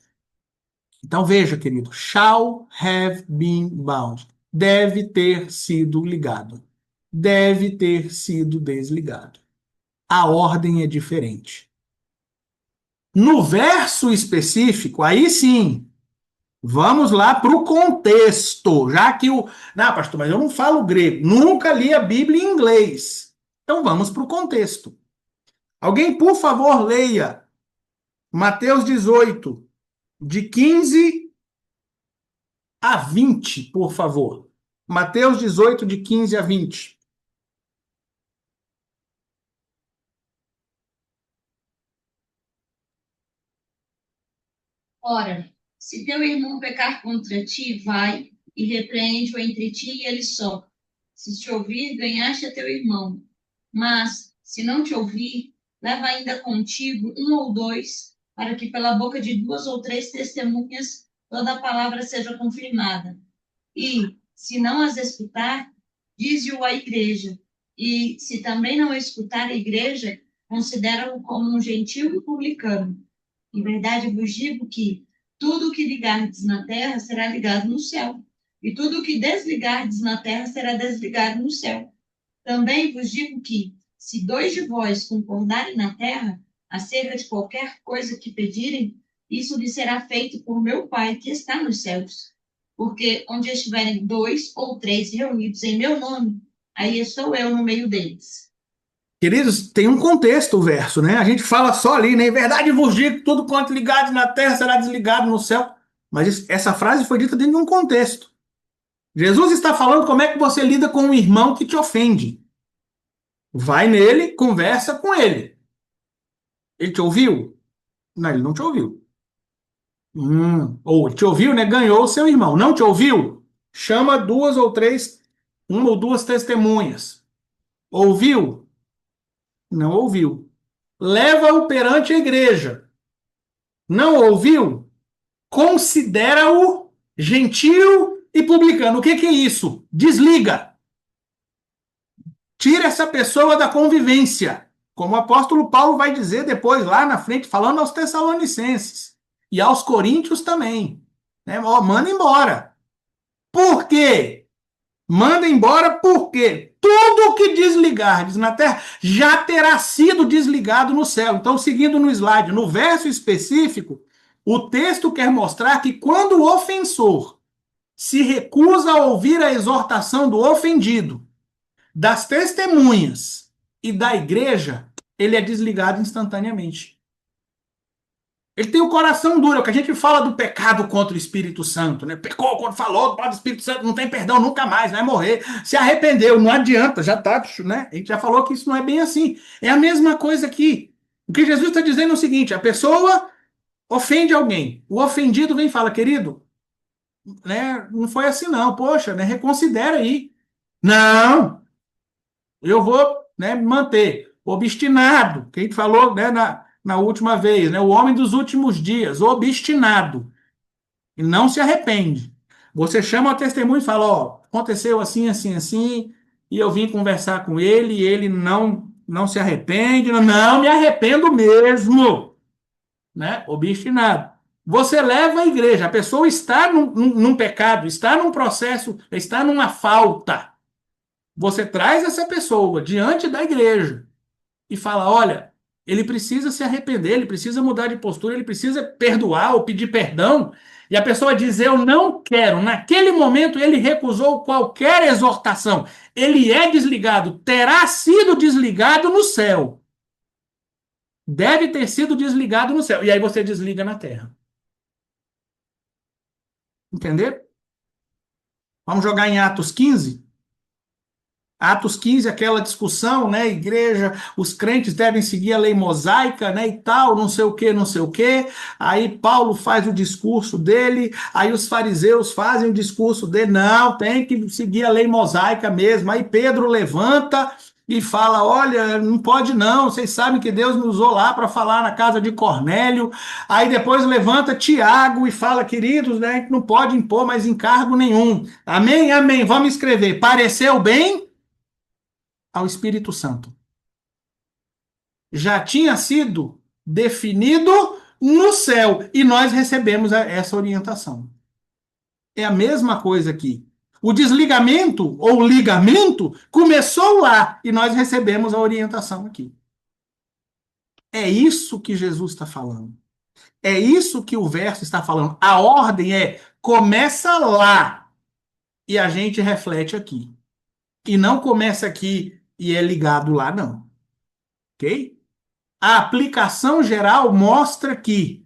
Então, veja, querido, shall have been bound. Deve ter sido ligado. Deve ter sido desligado. A ordem é diferente. No verso específico, aí sim, vamos lá para o contexto, já que o. Não, pastor, mas eu não falo grego, nunca li a Bíblia em inglês. Então vamos para o contexto. Alguém, por favor, leia Mateus 18, de 15 a 20, por favor. Mateus 18, de 15 a 20. Ora, se teu irmão pecar contra ti, vai e repreende-o entre ti e ele só. Se te ouvir, ganhaste a teu irmão. Mas, se não te ouvir, leva ainda contigo um ou dois, para que pela boca de duas ou três testemunhas toda a palavra seja confirmada. E, se não as escutar, dize-o à igreja. E, se também não escutar a igreja, considera-o como um gentio e publicano. Em verdade vos digo que tudo o que ligardes na terra será ligado no céu, e tudo o que desligardes na terra será desligado no céu. Também vos digo que, se dois de vós concordarem na terra, acerca de qualquer coisa que pedirem, isso lhes será feito por meu Pai que está nos céus. Porque onde estiverem dois ou três reunidos em meu nome, aí estou eu no meio deles. Queridos, tem um contexto o verso, né? A gente fala só ali, né? Em verdade vos digo que tudo quanto ligado na terra será desligado no céu. Mas essa frase foi dita dentro de um contexto. Jesus está falando como é que você lida com um irmão que te ofende. Vai nele, conversa com ele. Ele te ouviu? Não, ele não te ouviu. Ou te ouviu, né? Ganhou o seu irmão. Não te ouviu? Chama duas ou três, uma ou duas testemunhas. Ouviu? Não ouviu. Leva-o perante a igreja. Não ouviu? Considera-o gentil e publicano. O que que é isso? Desliga. Tira essa pessoa da convivência. Como o apóstolo Paulo vai dizer depois, lá na frente, falando aos Tessalonicenses. E aos Coríntios também. Né? Ó, manda embora. Por quê? Manda embora porque tudo que desligardes na terra já terá sido desligado no céu. Então, seguindo no slide, no verso específico, o texto quer mostrar que quando o ofensor se recusa a ouvir a exortação do ofendido, das testemunhas e da igreja, ele é desligado instantaneamente. Ele tem o coração duro, é o que a gente fala do pecado contra o Espírito Santo, né? Pecou quando falou do Espírito Santo, não tem perdão nunca mais, vai morrer. Se arrependeu, não adianta, já tá, né? A gente já falou que isso não é bem assim. É a mesma coisa aqui. O que Jesus está dizendo é o seguinte: a pessoa ofende alguém, o ofendido vem e fala, querido, né? Não foi assim não, poxa, né? Reconsidera aí. Não, eu vou, né, me manter obstinado, que a gente falou, né, na última vez, né? O homem dos últimos dias, obstinado, e não se arrepende. Você chama o testemunho e fala, ó, aconteceu assim, assim, assim, e eu vim conversar com ele, e ele não se arrepende, não me arrependo mesmo, né? Obstinado. Você leva a igreja, a pessoa está num pecado, está num processo, está numa falta. Você traz essa pessoa diante da igreja e fala, olha, ele precisa se arrepender, ele precisa mudar de postura, ele precisa perdoar ou pedir perdão. E a pessoa diz, eu não quero. Naquele momento ele recusou qualquer exortação. Ele é desligado, terá sido desligado no céu. Deve ter sido desligado no céu. E aí você desliga na terra. Entendeu? Vamos jogar em Atos 15? Atos 15, aquela discussão, né, igreja, os crentes devem seguir a lei mosaica, né, e tal, não sei o que, não sei o que. Aí Paulo faz o discurso dele, aí os fariseus fazem o discurso dele, não, tem que seguir a lei mosaica mesmo. Aí Pedro levanta e fala: olha, não pode não, vocês sabem que Deus me usou lá para falar na casa de Cornélio. Aí depois levanta Tiago e fala: queridos, né, não pode impor mais encargo nenhum. Amém? Amém. Vamos escrever: pareceu bem ao Espírito Santo. Já tinha sido definido no céu e nós recebemos essa orientação. É a mesma coisa aqui. O desligamento ou ligamento começou lá e nós recebemos a orientação aqui. É isso que Jesus está falando. É isso que o verso está falando. A ordem é: começa lá e a gente reflete aqui. E não começa aqui e é ligado lá, não. Ok? A aplicação geral mostra que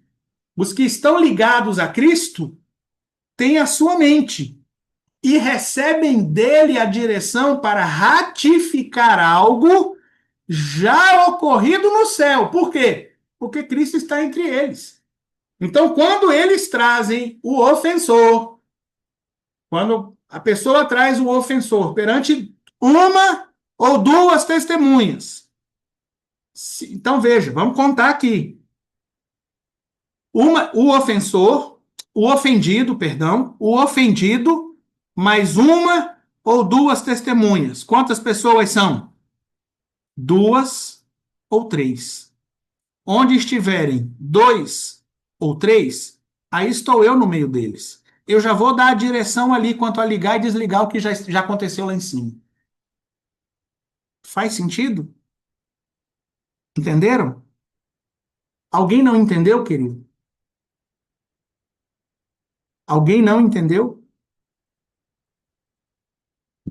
os que estão ligados a Cristo têm a sua mente e recebem dele a direção para ratificar algo já ocorrido no céu. Por quê? Porque Cristo está entre eles. Então, quando eles trazem o ofensor, quando a pessoa traz o ofensor perante uma ou duas testemunhas, então veja, vamos contar aqui. O ofensor, o ofendido, perdão, o ofendido, mais uma ou duas testemunhas. Quantas pessoas são? Duas ou três. Onde estiverem dois ou três, aí estou eu no meio deles. Eu já vou dar a direção ali quanto a ligar e desligar o que já aconteceu lá em cima. Faz sentido? Entenderam? Alguém não entendeu, querido? Alguém não entendeu?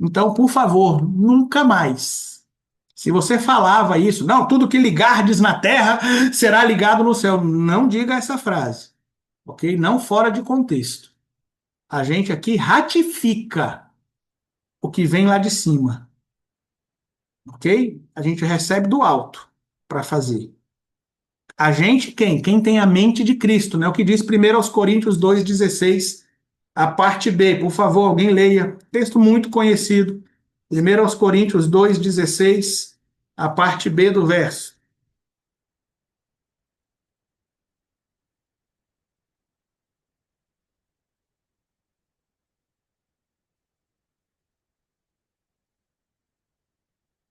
Então, por favor, nunca mais. Se você falava isso, não, tudo que ligardes na terra será ligado no céu. Não diga essa frase, ok? Não fora de contexto. A gente aqui ratifica o que vem lá de cima, ok? A gente recebe do alto para fazer. A gente, quem? Quem tem a mente de Cristo, né? O que diz 1 Coríntios 2,16, a parte B. Por favor, alguém leia. Texto muito conhecido. 1 Coríntios 2,16, a parte B do verso.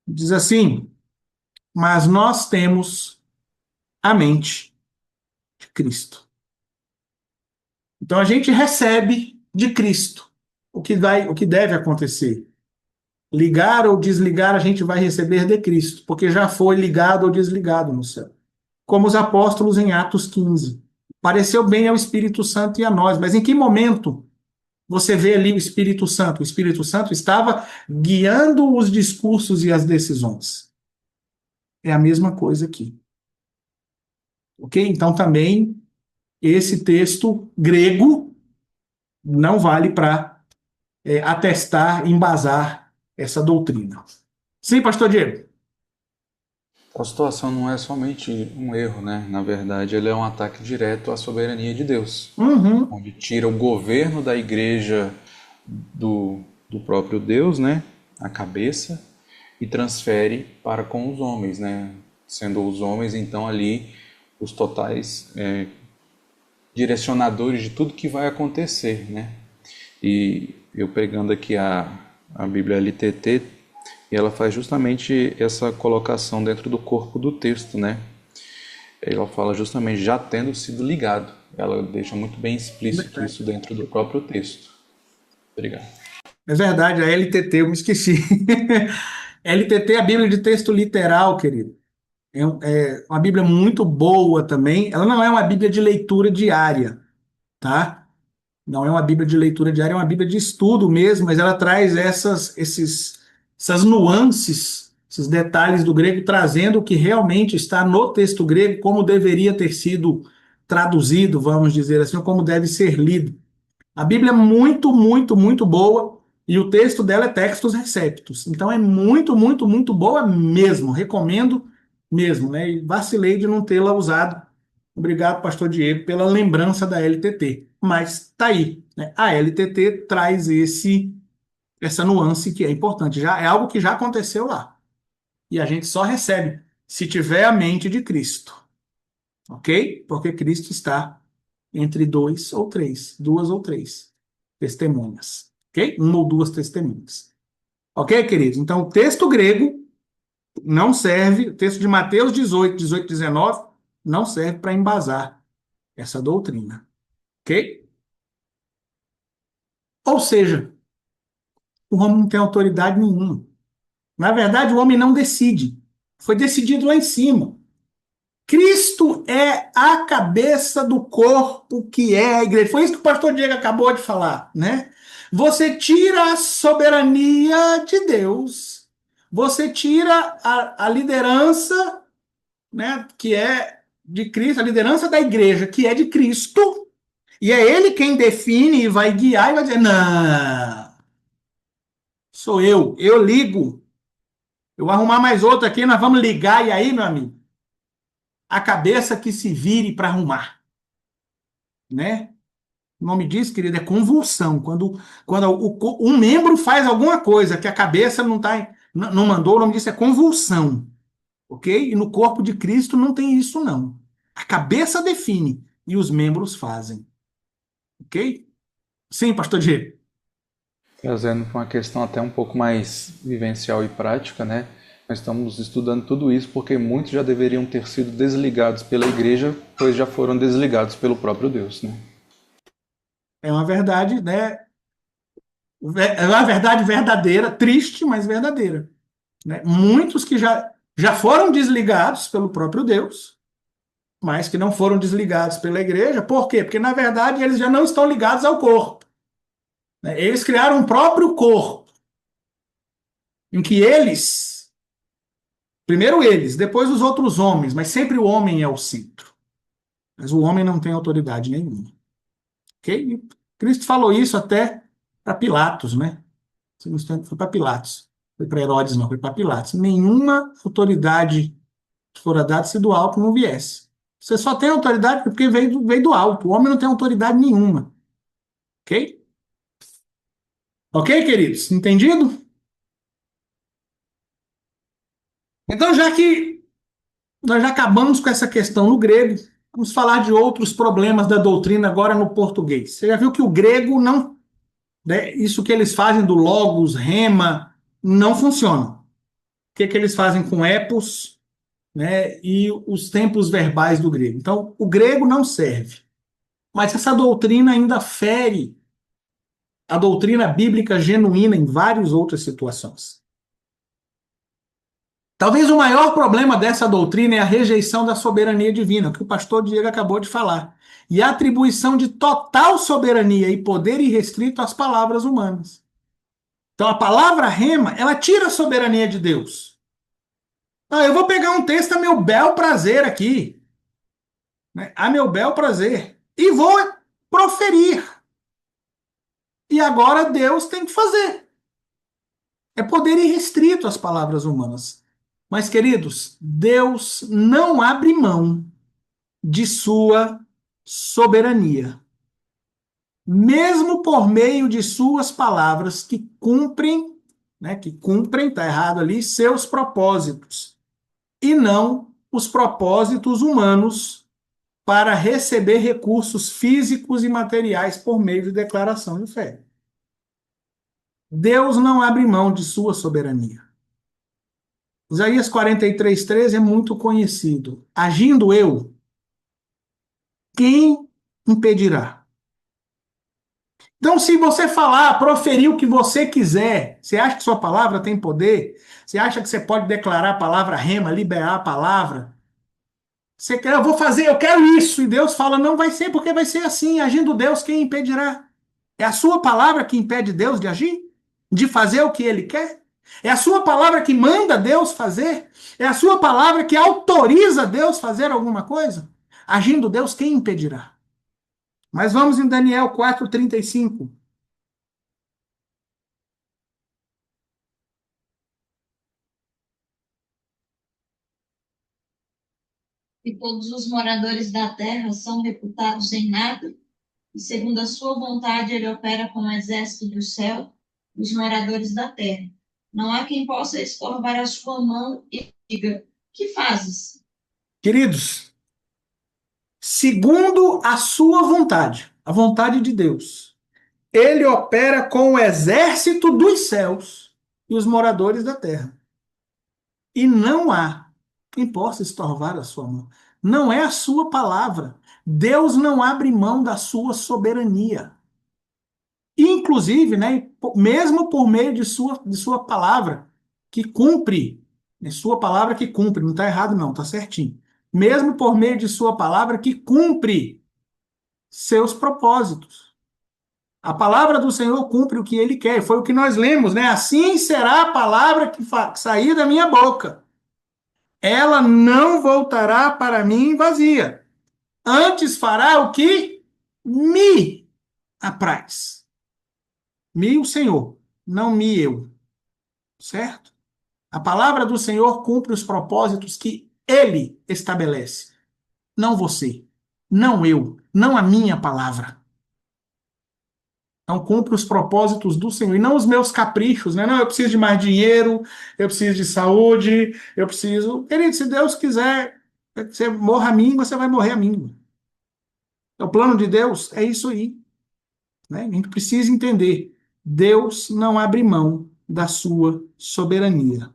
Diz assim: mas nós temos a mente de Cristo. Então a gente recebe de Cristo o que deve acontecer. Ligar ou desligar, a gente vai receber de Cristo, porque já foi ligado ou desligado no céu. Como os apóstolos em Atos 15. Pareceu bem ao Espírito Santo e a nós, mas em que momento você vê ali o Espírito Santo? O Espírito Santo estava guiando os discursos e as decisões. É a mesma coisa aqui. Ok? Então também esse texto grego não vale para atestar, embasar essa doutrina. Sim, pastor Diego? A situação não é somente um erro, né? Na verdade, ele é um ataque direto à soberania de Deus, Uhum. onde tira o governo da igreja do próprio Deus, né? A cabeça, e transfere para com os homens, né? Sendo os homens, então, ali os totais direcionadores de tudo que vai acontecer, né? E eu pegando aqui a Bíblia LTT, e ela faz justamente essa colocação dentro do corpo do texto, né? Ela fala justamente já tendo sido ligado. Ela deixa muito bem explícito isso dentro do próprio texto. Obrigado. É verdade, a LTT, eu me esqueci. LTT é a Bíblia de texto literal, querido. É uma Bíblia muito boa também. Ela não é uma Bíblia de leitura diária, tá? Não é uma Bíblia de leitura diária, é uma Bíblia de estudo mesmo, mas ela traz essas nuances, esses detalhes do grego, trazendo o que realmente está no texto grego, como deveria ter sido traduzido, vamos dizer assim, ou como deve ser lido. A Bíblia é muito, muito, muito boa e o texto dela é Textus Receptus. Então é muito, muito, muito boa mesmo. Recomendo mesmo, né? E vacilei de não tê-la usado. Obrigado, pastor Diego, pela lembrança da LTT. Mas tá aí, né? A LTT traz essa nuance que é importante. Já é algo que já aconteceu lá. E a gente só recebe se tiver a mente de Cristo, ok? Porque Cristo está entre duas ou três testemunhas, ok? Uma ou duas testemunhas. Ok, queridos? Então, o texto grego não serve, o texto de Mateus 18, 19, não serve para embasar essa doutrina, ok? Ou seja, o homem não tem autoridade nenhuma. Na verdade, o homem não decide. Foi decidido lá em cima. Cristo é a cabeça do corpo que é a igreja. Foi isso que o pastor Diego acabou de falar, né? Você tira a soberania de Deus, você tira a liderança, né, que é de Cristo, a liderança da igreja, que é de Cristo, e é ele quem define e vai guiar e vai dizer: não, sou eu ligo. Eu vou arrumar mais outro aqui, nós vamos ligar, e aí, meu amigo, a cabeça que se vire para arrumar, né? O nome disso, querido, é convulsão. Quando um membro faz alguma coisa que a cabeça não mandou, o nome disso é convulsão, ok? E no corpo de Cristo não tem isso, não. A cabeça define e os membros fazem, ok? Sim, pastor Diego. Trazendo para uma questão até um pouco mais vivencial e prática, né? Nós estamos estudando tudo isso porque muitos já deveriam ter sido desligados pela igreja, pois já foram desligados pelo próprio Deus, né? É uma verdade, né? É uma verdade verdadeira, triste, mas verdadeira, né? Muitos que já foram desligados pelo próprio Deus, mas que não foram desligados pela igreja. Por quê? Porque, na verdade, eles já não estão ligados ao corpo, né? Eles criaram um próprio corpo, em que primeiro eles, depois os outros homens, mas sempre o homem é o centro. Mas o homem não tem autoridade nenhuma, ok? E Cristo falou isso até para Pilatos, né? Foi para Pilatos. Foi para Herodes, não, foi para Pilatos. Nenhuma autoridade que fora dada se do alto não viesse. Você só tem autoridade porque veio do alto. O homem não tem autoridade nenhuma. Ok? Ok, queridos? Entendido? Então, já que nós já acabamos com essa questão no grego, vamos falar de outros problemas da doutrina agora no português. Você já viu que o grego não, né, isso que eles fazem do logos, rema, não funciona. O que eles fazem com epos, né, e os tempos verbais do grego? Então, o grego não serve. Mas essa doutrina ainda fere a doutrina bíblica genuína em várias outras situações. Talvez o maior problema dessa doutrina é a rejeição da soberania divina, que o pastor Diego acabou de falar, e a atribuição de total soberania e poder irrestrito às palavras humanas. Então, a palavra rema, ela tira a soberania de Deus. Ah, eu vou pegar um texto a meu bel prazer aqui, né, a meu bel prazer, e vou proferir. E agora Deus tem que fazer. É poder irrestrito às palavras humanas. Mas, queridos, Deus não abre mão de sua soberania, mesmo por meio de suas palavras que cumprem, né, tá errado ali, seus propósitos, e não os propósitos humanos para receber recursos físicos e materiais por meio de declaração de fé. Deus não abre mão de sua soberania. Isaías 43:13 é muito conhecido. Agindo eu, quem impedirá? Então, se você falar, proferir o que você quiser, você acha que sua palavra tem poder? Você acha que você pode declarar a palavra rema, liberar a palavra? Você quer, eu vou fazer, eu quero isso. E Deus fala, não vai ser, porque vai ser assim. Agindo Deus, quem impedirá? É a sua palavra que impede Deus de agir? De fazer o que ele quer? É a sua palavra que manda Deus fazer? É a sua palavra que autoriza Deus fazer alguma coisa? Agindo Deus, quem impedirá? Mas vamos em Daniel 4:35. E todos os moradores da terra são reputados em nada, e segundo a sua vontade ele opera com o exército do céu, os moradores da terra. Não há quem possa escorvar a sua mão e diga: que fazes? Queridos, segundo a sua vontade, a vontade de Deus, ele opera com o exército dos céus e os moradores da terra. E não há quem possa estorvar a sua mão. Não é a sua palavra. Deus não abre mão da sua soberania. Inclusive, né, mesmo por meio de sua palavra, que cumpre, é sua palavra que cumpre, não está errado não, está certinho. Mesmo por meio de sua palavra que cumpre seus propósitos. A palavra do Senhor cumpre o que ele quer, foi o que nós lemos, né? Assim será a palavra que sair da minha boca. Ela não voltará para mim vazia. Antes fará o que me apraz. Me o Senhor, não me eu. Certo? A palavra do Senhor cumpre os propósitos que ele estabelece. Não você, não eu, não a minha palavra. Então, cumpre os propósitos do Senhor e não os meus caprichos, né? Não, eu preciso de mais dinheiro, eu preciso de saúde, eu preciso. Querido, se Deus quiser que você morra a míngua, você vai morrer a míngua. O plano de Deus é isso aí, né? A gente precisa entender. Deus não abre mão da sua soberania.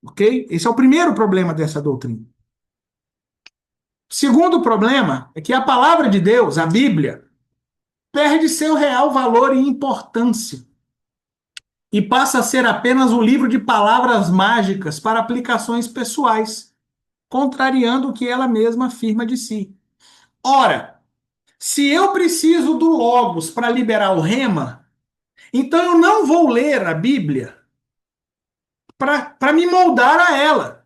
Ok? Esse é o primeiro problema dessa doutrina. Segundo problema é que a palavra de Deus, a Bíblia, perde seu real valor e importância e passa a ser apenas um livro de palavras mágicas para aplicações pessoais, contrariando o que ela mesma afirma de si. Ora, se eu preciso do Logos para liberar o rema, então eu não vou ler a Bíblia para me moldar a ela.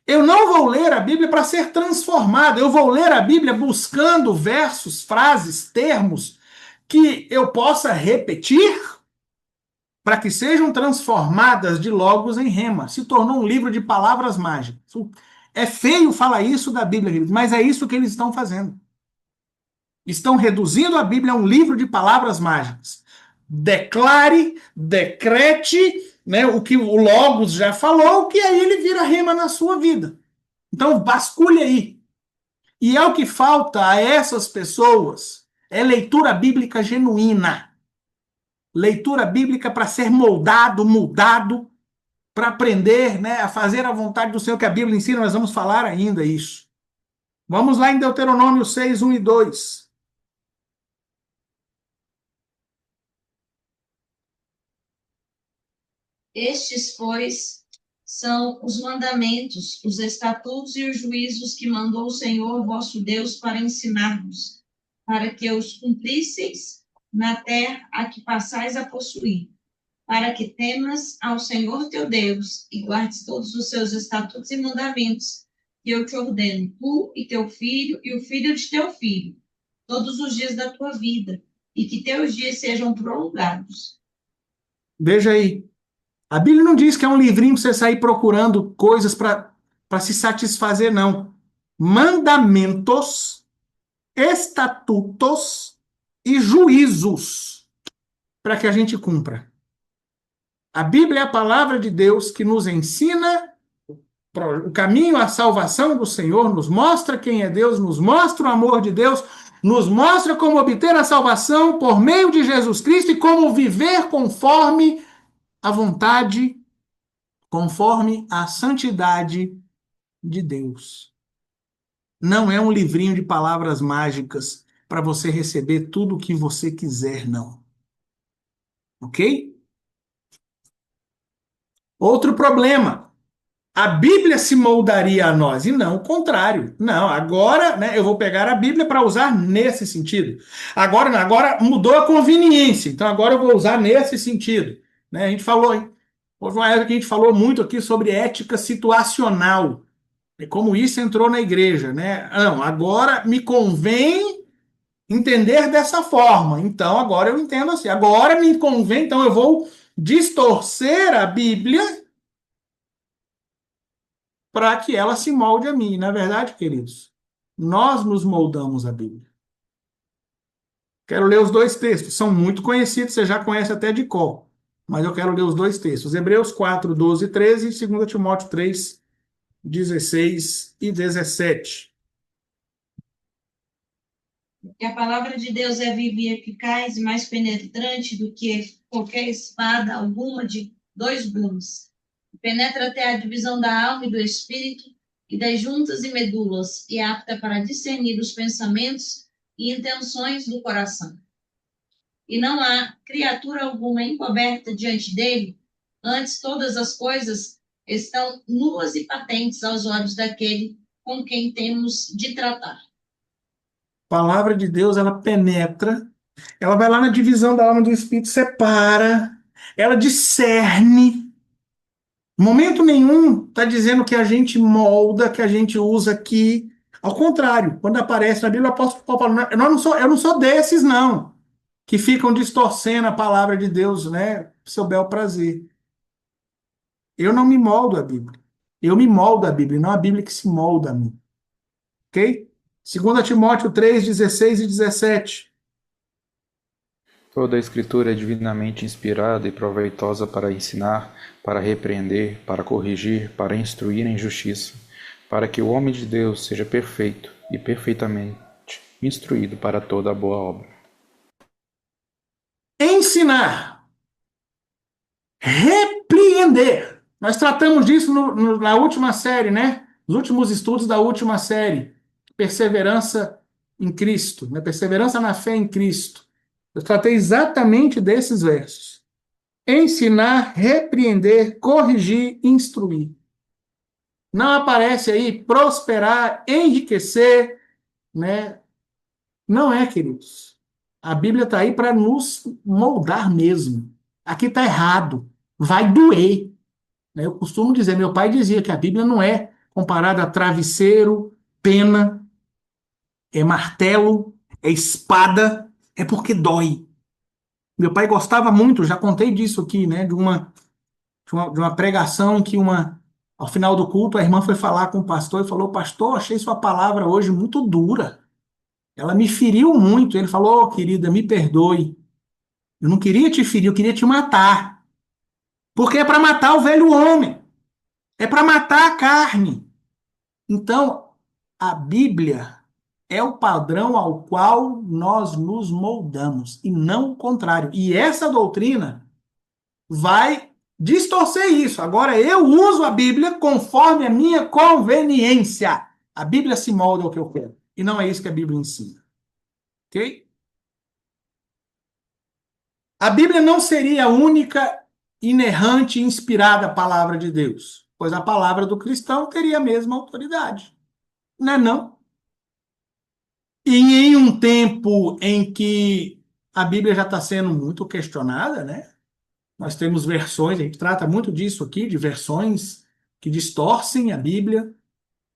Eu não vou ler a Bíblia para ser transformado. Eu vou ler a Bíblia buscando versos, frases, termos que eu possa repetir para que sejam transformadas de logos em rema. Se tornou um livro de palavras mágicas. É feio falar isso da Bíblia, mas é isso que eles estão fazendo. Estão reduzindo a Bíblia a um livro de palavras mágicas. Declare, decrete, né, o que o Logos já falou, que aí ele vira rema na sua vida. Então, vasculhe aí. E é o que falta a essas pessoas, é leitura bíblica genuína. Leitura bíblica para ser moldado, mudado, para aprender, né, a fazer a vontade do Senhor que a Bíblia ensina. Nós vamos falar ainda isso. Vamos lá em Deuteronômio 6, 1 e 2. Estes, pois, são os mandamentos, os estatutos e os juízos que mandou o Senhor vosso Deus para ensinar-vos, para que os cumprisseis na terra a que passais a possuir, para que temas ao Senhor teu Deus e guardes todos os seus estatutos e mandamentos, que eu te ordeno, tu e teu filho e o filho de teu filho, todos os dias da tua vida, e que teus dias sejam prolongados. Veja aí. A Bíblia não diz que é um livrinho para você sair procurando coisas para se satisfazer, não. Mandamentos, estatutos e juízos para que a gente cumpra. A Bíblia é a palavra de Deus que nos ensina o caminho à salvação do Senhor, nos mostra quem é Deus, nos mostra o amor de Deus, nos mostra como obter a salvação por meio de Jesus Cristo e como viver conforme a vontade, conforme a santidade de Deus. Não é um livrinho de palavras mágicas para você receber tudo o que você quiser, não. Ok? Outro problema. A Bíblia se moldaria a nós, e não o contrário. Não, agora, né, eu vou pegar a Bíblia para usar nesse sentido. Agora mudou a conveniência, então agora eu vou usar nesse sentido. Né? A gente falou, hein? Houve uma época que a gente falou muito aqui sobre ética situacional, e como isso entrou na igreja. Né? Não, agora me convém entender dessa forma, então agora eu entendo assim. Agora me convém, então eu vou distorcer a Bíblia para que ela se molde a mim. Na verdade, queridos, nós nos moldamos a Bíblia. Quero ler os dois textos, são muito conhecidos, você já conhece até de cor. mas eu quero ler os dois textos. Hebreus 4, 12 e 13 e 2 Timóteo 3, 16 e 17. Que a palavra de Deus é viva e eficaz e mais penetrante do que qualquer espada alguma de dois gumes. Penetra até a divisão da alma e do espírito e das juntas e medulas, e é apta para discernir os pensamentos e intenções do coração. E não há criatura alguma encoberta diante dele, antes todas as coisas estão nuas e patentes aos olhos daquele com quem temos de tratar. A palavra de Deus, ela penetra, ela vai lá na divisão da alma e do espírito, separa, ela discerne. Em momento nenhum está dizendo que a gente molda, que a gente usa aqui. Ao contrário, quando aparece na Bíblia, o apóstolo Paulo fala, eu não sou desses, não, que ficam distorcendo a palavra de Deus, né, pro seu bel prazer. Eu não me moldo a Bíblia. Eu me moldo a Bíblia, não a Bíblia que se molda a mim. Ok? 2 Timóteo 3, 16 e 17. Toda a Escritura é divinamente inspirada e proveitosa para ensinar, para repreender, para corrigir, para instruir em justiça, para que o homem de Deus seja perfeito e perfeitamente instruído para toda a boa obra. Ensinar, repreender. Nós tratamos disso na última série, né? Nos últimos estudos da última série. Perseverança em Cristo, né? Perseverança na fé em Cristo. Eu tratei exatamente desses versos. Ensinar, repreender, corrigir, instruir. Não aparece aí prosperar, enriquecer, né? Não é, queridos. A Bíblia está aí para nos moldar mesmo. Aqui está errado. Vai doer. Né? Eu costumo dizer, meu pai dizia que a Bíblia não é comparada a travesseiro, pena, é martelo, é espada, é porque dói. Meu pai gostava muito, já contei disso aqui, né? De uma pregação em que ao final do culto, a irmã foi falar com o pastor e falou: Pastor, achei sua palavra hoje muito dura. Ela me feriu muito. Ele falou: Querida, me perdoe. Eu não queria te ferir, eu queria te matar. Porque é para matar o velho homem. É para matar a carne. Então, a Bíblia é o padrão ao qual nós nos moldamos, e não o contrário. E essa doutrina vai distorcer isso. Agora, eu uso a Bíblia conforme a minha conveniência. A Bíblia se molda ao que eu quero. E não é isso que a Bíblia ensina. Ok? A Bíblia não seria a única inerrante e inspirada palavra de Deus, pois a palavra do cristão teria a mesma autoridade. Não é não? E em um tempo em que a Bíblia já está sendo muito questionada, né? Nós temos versões, a gente trata muito disso aqui, de versões que distorcem a Bíblia,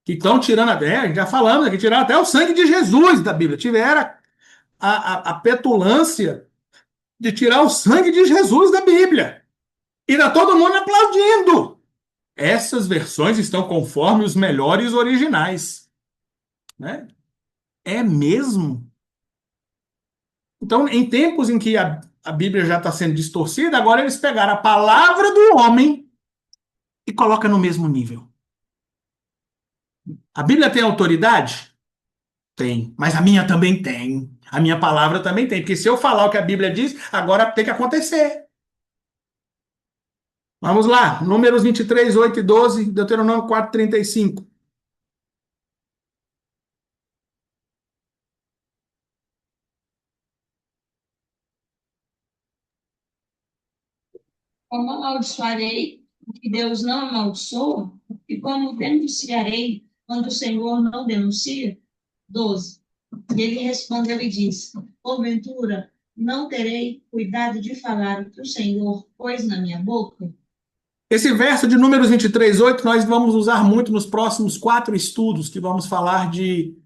que estão tirando até, já falamos aqui, tiraram até o sangue de Jesus da Bíblia. Tiveram a petulância de tirar o sangue de Jesus da Bíblia. E está todo mundo aplaudindo. Essas versões estão conforme os melhores originais. Né? É mesmo? Então, em tempos em que a Bíblia já está sendo distorcida, agora eles pegaram a palavra do homem e colocam no mesmo nível. A Bíblia tem autoridade? Tem. Mas a minha também tem. A minha palavra também tem. Porque se eu falar o que a Bíblia diz, agora tem que acontecer. Vamos lá. Números 23, 8 e 12, Deuteronômio 4, 35. Como amaldiçoarei o que Deus não amaldiçoa? E como denunciarei quando o Senhor não denuncia? 12. E ele respondeu e disse: Porventura, não terei cuidado de falar o que o Senhor pôs na minha boca? Esse verso de Números 23, 8, nós vamos usar muito nos próximos 4 estudos, que vamos falar de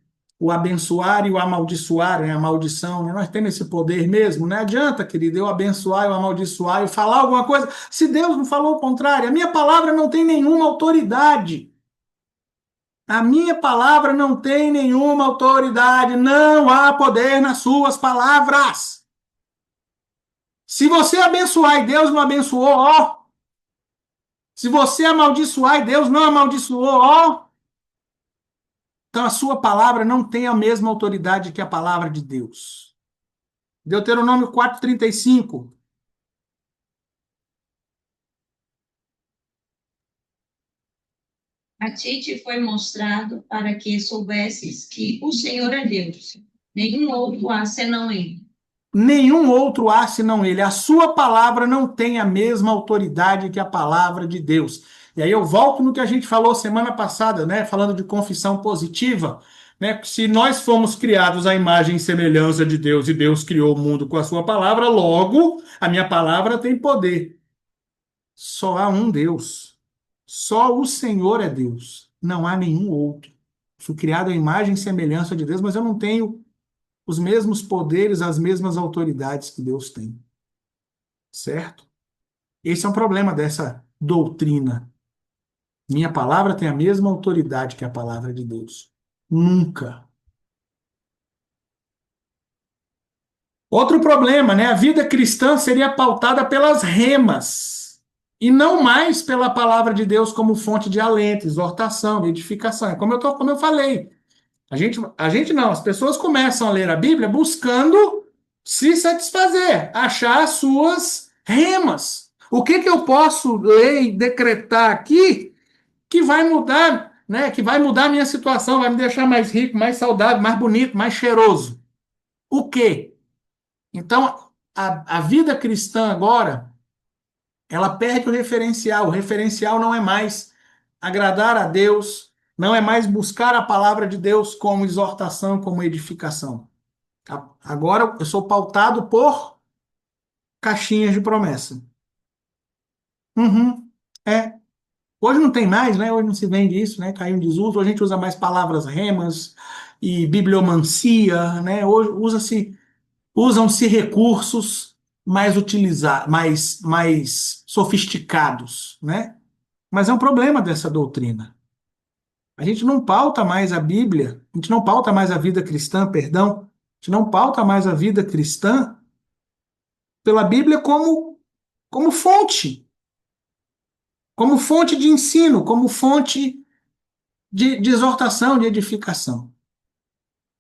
o abençoar e o amaldiçoar, né? A maldição, né? Nós temos esse poder mesmo, não adianta, querido, eu abençoar, eu amaldiçoar, eu falar alguma coisa, se Deus não falou o contrário, a minha palavra não tem nenhuma autoridade. A minha palavra não tem nenhuma autoridade, não há poder nas suas palavras. Se você abençoar e Deus não abençoou, ó. Se você amaldiçoar e Deus não amaldiçoou, ó. Então a sua palavra não tem a mesma autoridade que a palavra de Deus. Deuteronômio 4:35. A ti te foi mostrado para que soubesses que o Senhor é Deus. Nenhum outro há senão Ele. Nenhum outro há senão ele. A sua palavra não tem a mesma autoridade que a palavra de Deus. E aí eu volto no que a gente falou semana passada, né? Falando de confissão positiva, né? Se nós fomos criados à imagem e semelhança de Deus e Deus criou o mundo com a sua palavra, logo a minha palavra tem poder. Só há um Deus. Só o Senhor é Deus. Não há nenhum outro. Fui criado à imagem e semelhança de Deus, mas eu não tenho os mesmos poderes, as mesmas autoridades que Deus tem, certo? Esse é um problema dessa doutrina. Minha palavra tem a mesma autoridade que a palavra de Deus. Nunca. Outro problema, né? A vida cristã seria pautada pelas remas e não mais pela palavra de Deus como fonte de alento, exortação, edificação. É como eu falei. A gente não, as pessoas começam a ler a Bíblia buscando se satisfazer, achar as suas remas. O que que eu posso ler e decretar aqui que vai mudar, né? Que vai mudar a minha situação, vai me deixar mais rico, mais saudável, mais bonito, mais cheiroso. O quê? Então, a vida cristã agora, ela perde o referencial. O referencial não é mais agradar a Deus, não é mais buscar a palavra de Deus como exortação, como edificação. Agora eu sou pautado por caixinhas de promessa. Uhum, é. Hoje não tem mais, né? Hoje não se vende isso, né? Caiu em desuso. Hoje a gente usa mais palavras remas e bibliomancia, né? Hoje usam-se recursos mais sofisticados, né? Mas é um problema dessa doutrina. A gente não pauta mais a Bíblia, a gente não pauta mais a vida cristã, perdão, a gente não pauta mais a vida cristã pela Bíblia como fonte de ensino, como fonte de exortação, de edificação.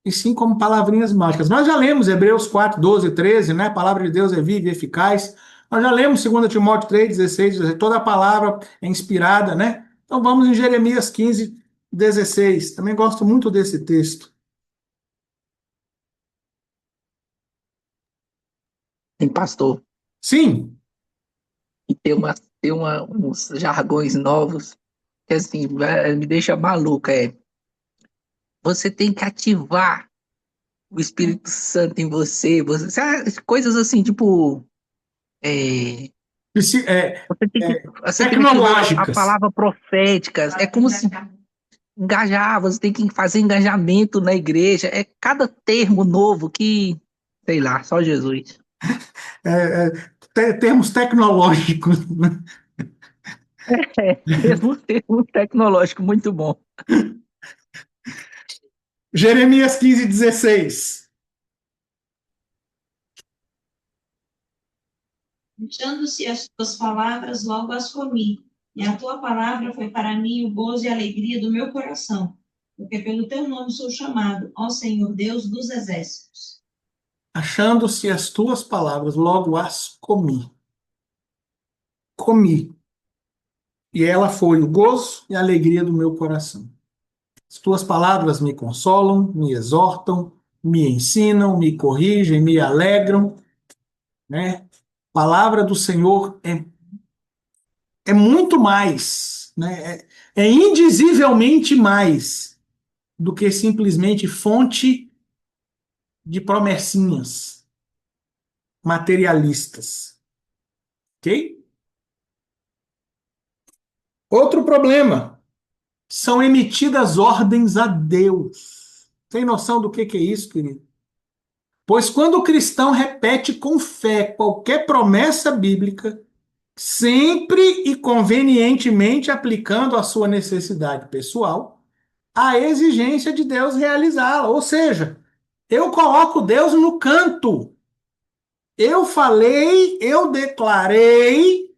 E sim como palavrinhas mágicas. Nós já lemos Hebreus 4, 12, 13, né? A palavra de Deus é viva e eficaz. Nós já lemos 2 Timóteo 3, 16, 17, toda a palavra é inspirada, né? Então vamos em Jeremias 15, 16. Também gosto muito desse texto. Tem pastor, Sim, e uns jargões novos que assim me deixa maluca. Você tem que ativar o Espírito Santo em você, sabe, coisas assim, tipo, é, é, você tem que ativar a tecnológicas. palavra profética. É como se engajar, você tem que fazer engajamento na igreja. É cada termo novo que, sei lá, só Jesus. é, termos tecnológicos, né? Termo tecnológico muito bom. Jeremias 15, 16. Fechando-se as tuas palavras, logo as comi. E a tua palavra foi para mim o gozo e a alegria do meu coração. Porque pelo teu nome sou chamado, ó Senhor Deus dos exércitos. Achando-se as tuas palavras, logo as comi. Comi. E ela foi o gozo e a alegria do meu coração. As tuas palavras me consolam, me exortam, me ensinam, me corrigem, me alegram, né? A palavra do Senhor é muito mais, né? É indizivelmente mais do que simplesmente fonte de promessinhas materialistas, ok? Outro problema, são emitidas ordens a Deus. Tem noção do que é isso, querido? Pois quando o cristão repete com fé qualquer promessa bíblica, sempre e convenientemente aplicando a sua necessidade pessoal, a exigência de Deus realizá-la. Ou seja, eu coloco Deus no canto. Eu falei, eu declarei,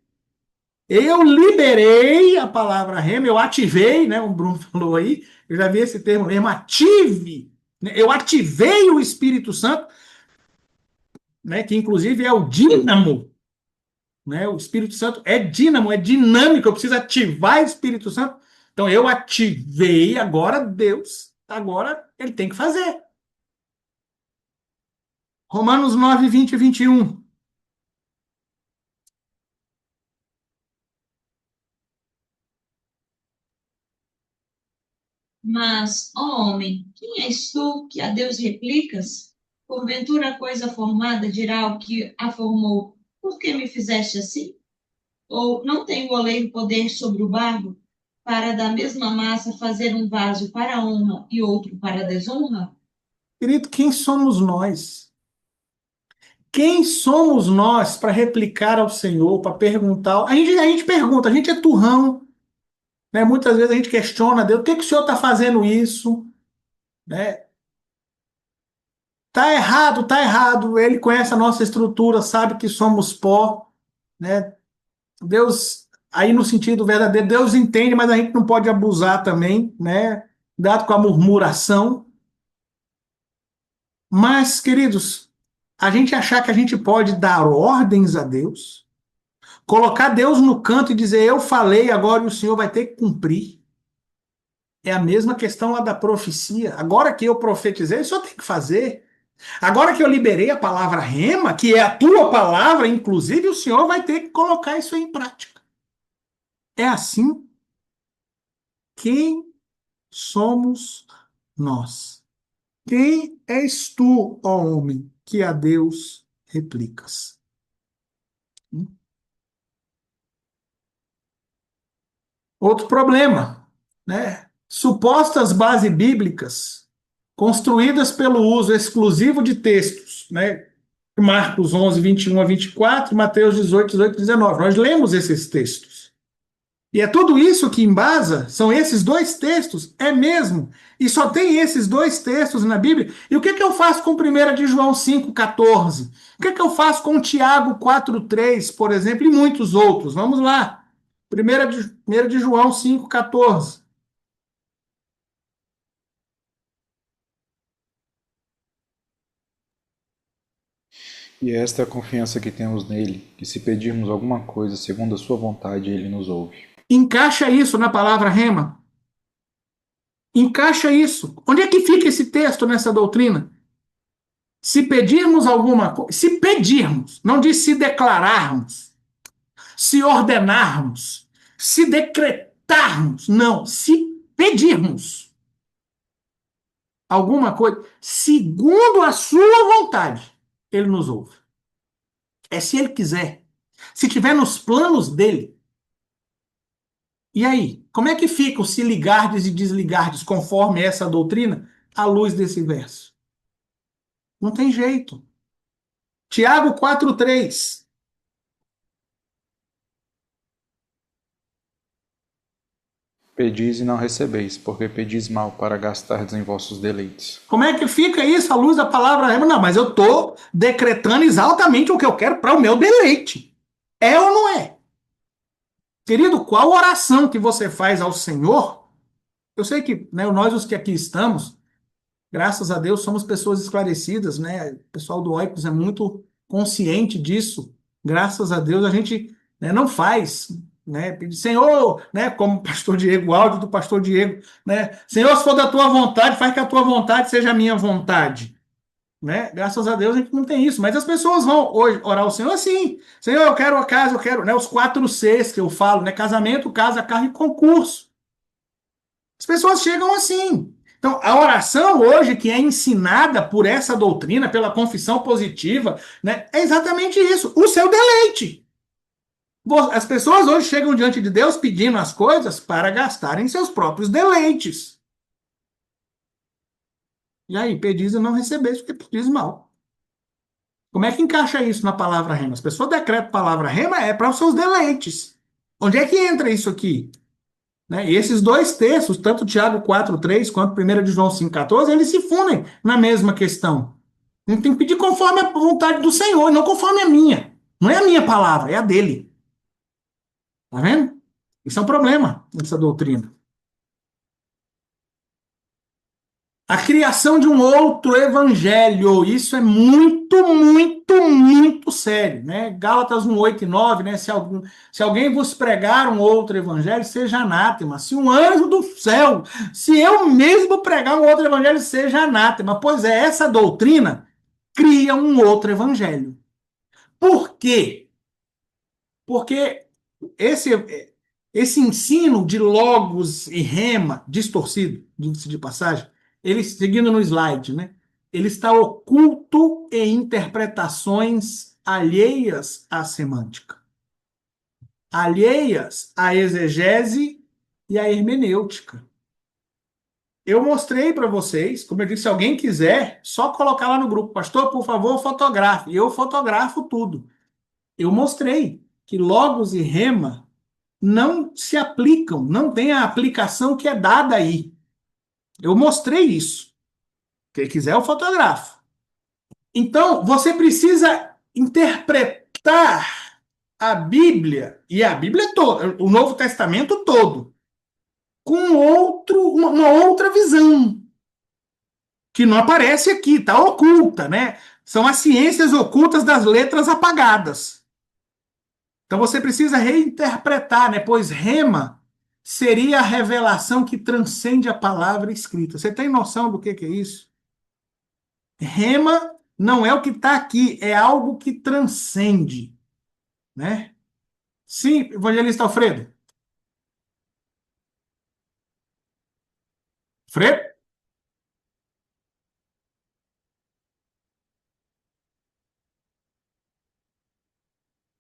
eu liberei a palavra rema, eu ativei, né? O Bruno falou aí, eu já vi esse termo mesmo, ative, né? Eu ativei o Espírito Santo, né? Que inclusive é o dínamo, né? O Espírito Santo é dínamo, é dinâmico, eu preciso ativar o Espírito Santo. Então eu ativei, agora Deus, agora ele tem que fazer. Romanos 9, 20 e 21. Mas, ó homem, quem és tu que a Deus replicas? Porventura a coisa formada dirá ao que a formou, por que me fizeste assim? Ou não tem o oleiro poder sobre o barro, para da mesma massa fazer um vaso para a honra e outro para a desonra? Querido, quem somos nós? Quem somos nós para replicar ao Senhor, para perguntar? A gente pergunta, a gente é turrão, né? Muitas vezes a gente questiona Deus, por que que o Senhor está fazendo isso? Né? Tá errado, tá errado. Ele conhece a nossa estrutura, sabe que somos pó, né? Deus, aí no sentido verdadeiro, Deus entende, mas a gente não pode abusar também, né? Cuidado com a murmuração. Mas, queridos, a gente achar que a gente pode dar ordens a Deus, colocar Deus no canto e dizer, eu falei, agora o Senhor vai ter que cumprir. É a mesma questão lá da profecia. Agora que eu profetizei, o Senhor tem que fazer. Agora que eu liberei a palavra rema, que é a tua palavra, inclusive, o Senhor vai ter que colocar isso em prática. É assim. Quem somos nós? Quem és tu, ó homem, que a Deus replicas? Outro problema, né? Supostas bases bíblicas construídas pelo uso exclusivo de textos, né? Marcos 11, 21 a 24, Mateus 18, 18 e 19. Nós lemos esses textos. E é tudo isso que embasa, são esses dois textos, é mesmo. E só tem esses dois textos na Bíblia. E o que que eu faço com 1 de João 5,14? O que que eu faço com Tiago 4,3, por exemplo, e muitos outros? Vamos lá. 1 de João 5,14. E esta é a confiança que temos nele, que se pedirmos alguma coisa segundo a sua vontade, ele nos ouve. Encaixa isso na palavra rema. Encaixa isso. Onde é que fica esse texto nessa doutrina? Se pedirmos alguma coisa, se pedirmos, não diz se declararmos, se ordenarmos, se decretarmos, não, se pedirmos alguma coisa, segundo a sua vontade, ele nos ouve. É se ele quiser, se tiver nos planos dele. E aí, como é que fica o se ligardes e desligardes conforme essa doutrina à luz desse verso? Não tem jeito. Tiago 4,3. Pedis e não recebeis, porque pedis mal para gastardes em vossos deleites. Como é que fica isso à luz da palavra rema? Não, mas eu estou decretando exatamente o que eu quero para o meu deleite. É ou não é? Querido, qual oração que você faz ao Senhor? Eu sei que, né, nós os que aqui estamos, graças a Deus, somos pessoas esclarecidas, né? O pessoal do Oicos é muito consciente disso. Graças a Deus a gente, né, não faz, né? Pedir, Senhor, né? Como o pastor Diego, o áudio do pastor Diego, né? Senhor, se for da tua vontade, faz que a tua vontade seja a minha vontade. Né? Graças a Deus a gente não tem isso, mas as pessoas vão hoje orar ao Senhor assim, Senhor, eu quero a casa, eu quero, né, os 4 Cs que eu falo, né, casamento, casa, carro e concurso. As pessoas chegam assim. Então, a oração hoje que é ensinada por essa doutrina, pela confissão positiva, né, é exatamente isso, o seu deleite. As pessoas hoje chegam diante de Deus pedindo as coisas para gastarem seus próprios deleites. E aí, pedis e não recebeste, porque pedis mal. Como é que encaixa isso na palavra rema? As pessoas decretam a palavra rema é para os seus deleites. Onde é que entra isso aqui? Né? E esses dois textos, tanto Tiago 4,3 quanto 1 de João 5,14, eles se fundem na mesma questão. A gente tem que pedir conforme a vontade do Senhor, e não conforme a minha. Não é a minha palavra, é a dele. Tá vendo? Isso é um problema, essa doutrina. A criação de um outro evangelho, isso é muito, muito, muito sério, né? Gálatas 1:8 e 9, né? Se alguém vos pregar um outro evangelho, seja anátema. Se um anjo do céu, se eu mesmo pregar um outro evangelho, seja anátema. Pois é, essa doutrina cria um outro evangelho. Por quê? Porque esse, esse ensino de logos e rema, distorcido, diga-se de passagem, ele, seguindo no slide, né? Ele está oculto em interpretações alheias à semântica, alheias à exegese e à hermenêutica. Eu mostrei para vocês, como eu disse, se alguém quiser, só colocar lá no grupo, pastor, por favor, fotografe. Eu fotografo tudo. Eu mostrei que logos e rema não se aplicam, não tem a aplicação que é dada aí. Eu mostrei isso. Quem quiser, eu fotografo. Então, você precisa interpretar a Bíblia, e a Bíblia toda, o Novo Testamento todo, com uma outra visão, que não aparece aqui, está oculta, né? São as ciências ocultas das letras apagadas. Então você precisa reinterpretar, né? Pois rema seria a revelação que transcende a palavra escrita. Você tem noção do que é isso? Rema não é o que está aqui, é algo que transcende, né? Sim, evangelista Alfredo. Fredo?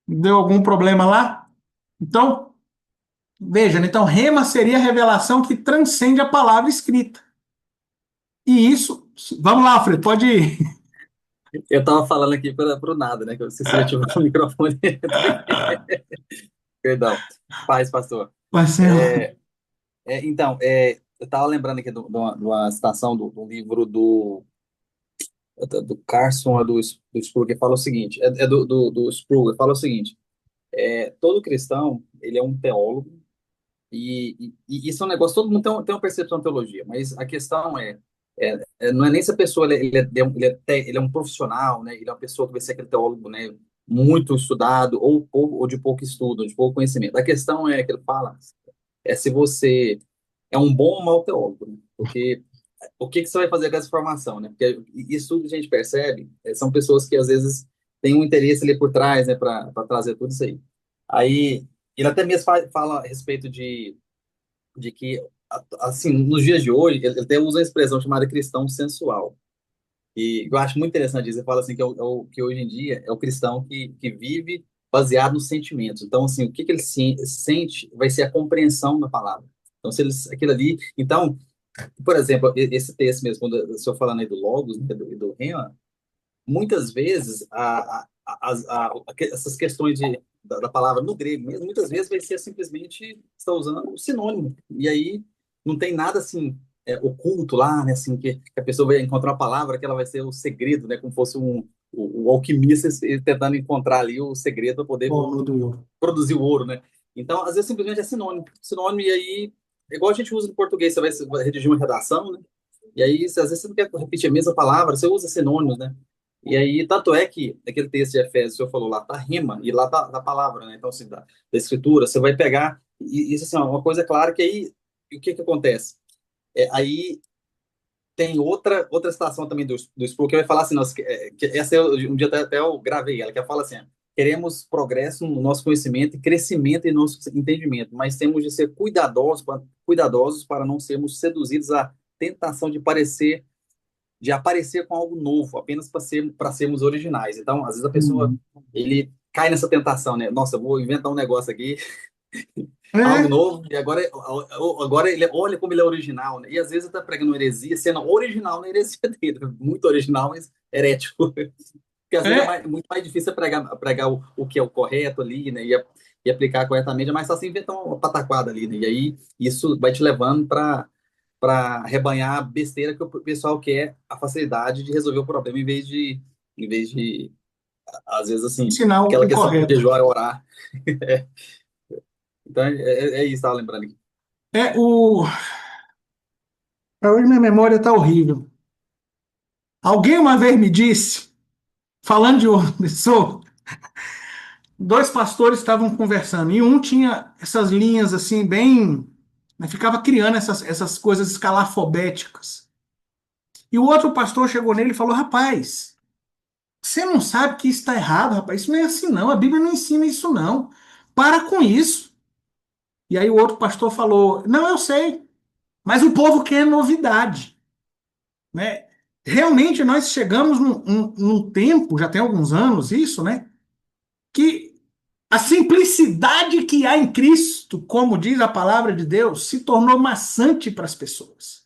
Deu algum problema lá? Então, veja, né? Então rema seria a revelação que transcende a palavra escrita. E isso, vamos lá, Alfredo, pode ir. Eu tava falando aqui pro nada, né? Que eu esqueci de ativar o microfone. Perdão. Paz, pastor. Marcelo. Então, eu tava lembrando aqui de uma citação do livro do Carson, do Spurgeon, que fala o seguinte, do Spurgeon, fala o seguinte, todo cristão, ele é um teólogo, e isso é um negócio, todo mundo tem uma percepção de teologia, mas a questão não é nem se a pessoa ele é um profissional, né? Ele é uma pessoa que vai ser aquele teólogo, né? Muito estudado ou de pouco estudo, de pouco conhecimento. A questão é que ele fala se você é um bom ou mau teólogo, né? Porque o que você vai fazer com essa formação, né? Porque isso tudo a gente percebe, são pessoas que às vezes têm um interesse ali por trás, né? Para trazer tudo isso aí. Aí ele até mesmo fala a respeito de que, assim, nos dias de hoje, ele até usa a expressão chamada cristão sensual. E eu acho muito interessante isso. Ele fala assim que hoje em dia é o cristão que vive baseado nos sentimentos. Então, assim, o que ele sente vai ser a compreensão da palavra. Então, se eles, aquilo ali. Então, por exemplo, esse texto mesmo, quando eu estou falando aí do Logos, né, do Rema, muitas vezes essas questões da palavra no grego mesmo, muitas vezes vai ser simplesmente está usando o sinônimo. E aí não tem nada assim oculto lá, né, assim, que a pessoa vai encontrar uma palavra que ela vai ser o segredo, né, como fosse o alquimista tentando encontrar ali o segredo para poder Fórmula do ouro. produzir o ouro, né? Então, às vezes simplesmente é sinônimo. Sinônimo, e aí, é igual a gente usa no português, você vai redigir uma redação, né? E aí, às vezes você não quer repetir a mesma palavra, você usa sinônimos, né? E aí, tanto é que, naquele texto de Efésios, o senhor falou lá, tá rima, e lá tá a palavra, né? Então, assim, da escritura, você vai pegar, e isso, assim, é uma coisa clara que aí, o que que acontece? Aí tem outra citação também do Spurgeon, que vai falar assim, nossa, que essa um dia até eu gravei ela, que fala assim, queremos progresso no nosso conhecimento e crescimento em nosso entendimento, mas temos de ser cuidadosos para não sermos seduzidos à tentação de aparecer com algo novo, apenas para sermos originais. Então, às vezes a pessoa, ele cai nessa tentação, né? Nossa, eu vou inventar um negócio aqui, algo É, novo, e agora ele olha como ele é original, né? E às vezes ele tá pregando heresia, sendo original na heresia dele, muito original, mas herético. Porque às vezes é é, muito mais difícil pregar o que é o correto ali, né? E aplicar corretamente, é mais fácil inventar uma pataquada ali, né? E aí isso vai te levando para para rebanhar a besteira que o pessoal quer, a facilidade de resolver o problema, em vez de às vezes, assim, Ensinar aquela o questão de correto. jejuar e orar. Então, é isso, estava lembrando aqui. É o. Hoje minha memória está horrível. Alguém uma vez me disse, falando de uma pessoa, dois pastores estavam conversando e um tinha essas linhas assim, bem. Né, ficava criando essas coisas escalafobéticas. E o outro pastor chegou nele e falou: Rapaz, você não sabe que isso está errado, rapaz. Isso não é assim, não. A Bíblia não ensina isso, não. Para com isso. E aí o outro pastor falou: Não, eu sei, mas o povo quer novidade. Né? Realmente nós chegamos num tempo, já tem alguns anos isso, né? Que a simplicidade que há em Cristo, como diz a palavra de Deus, se tornou maçante para as pessoas.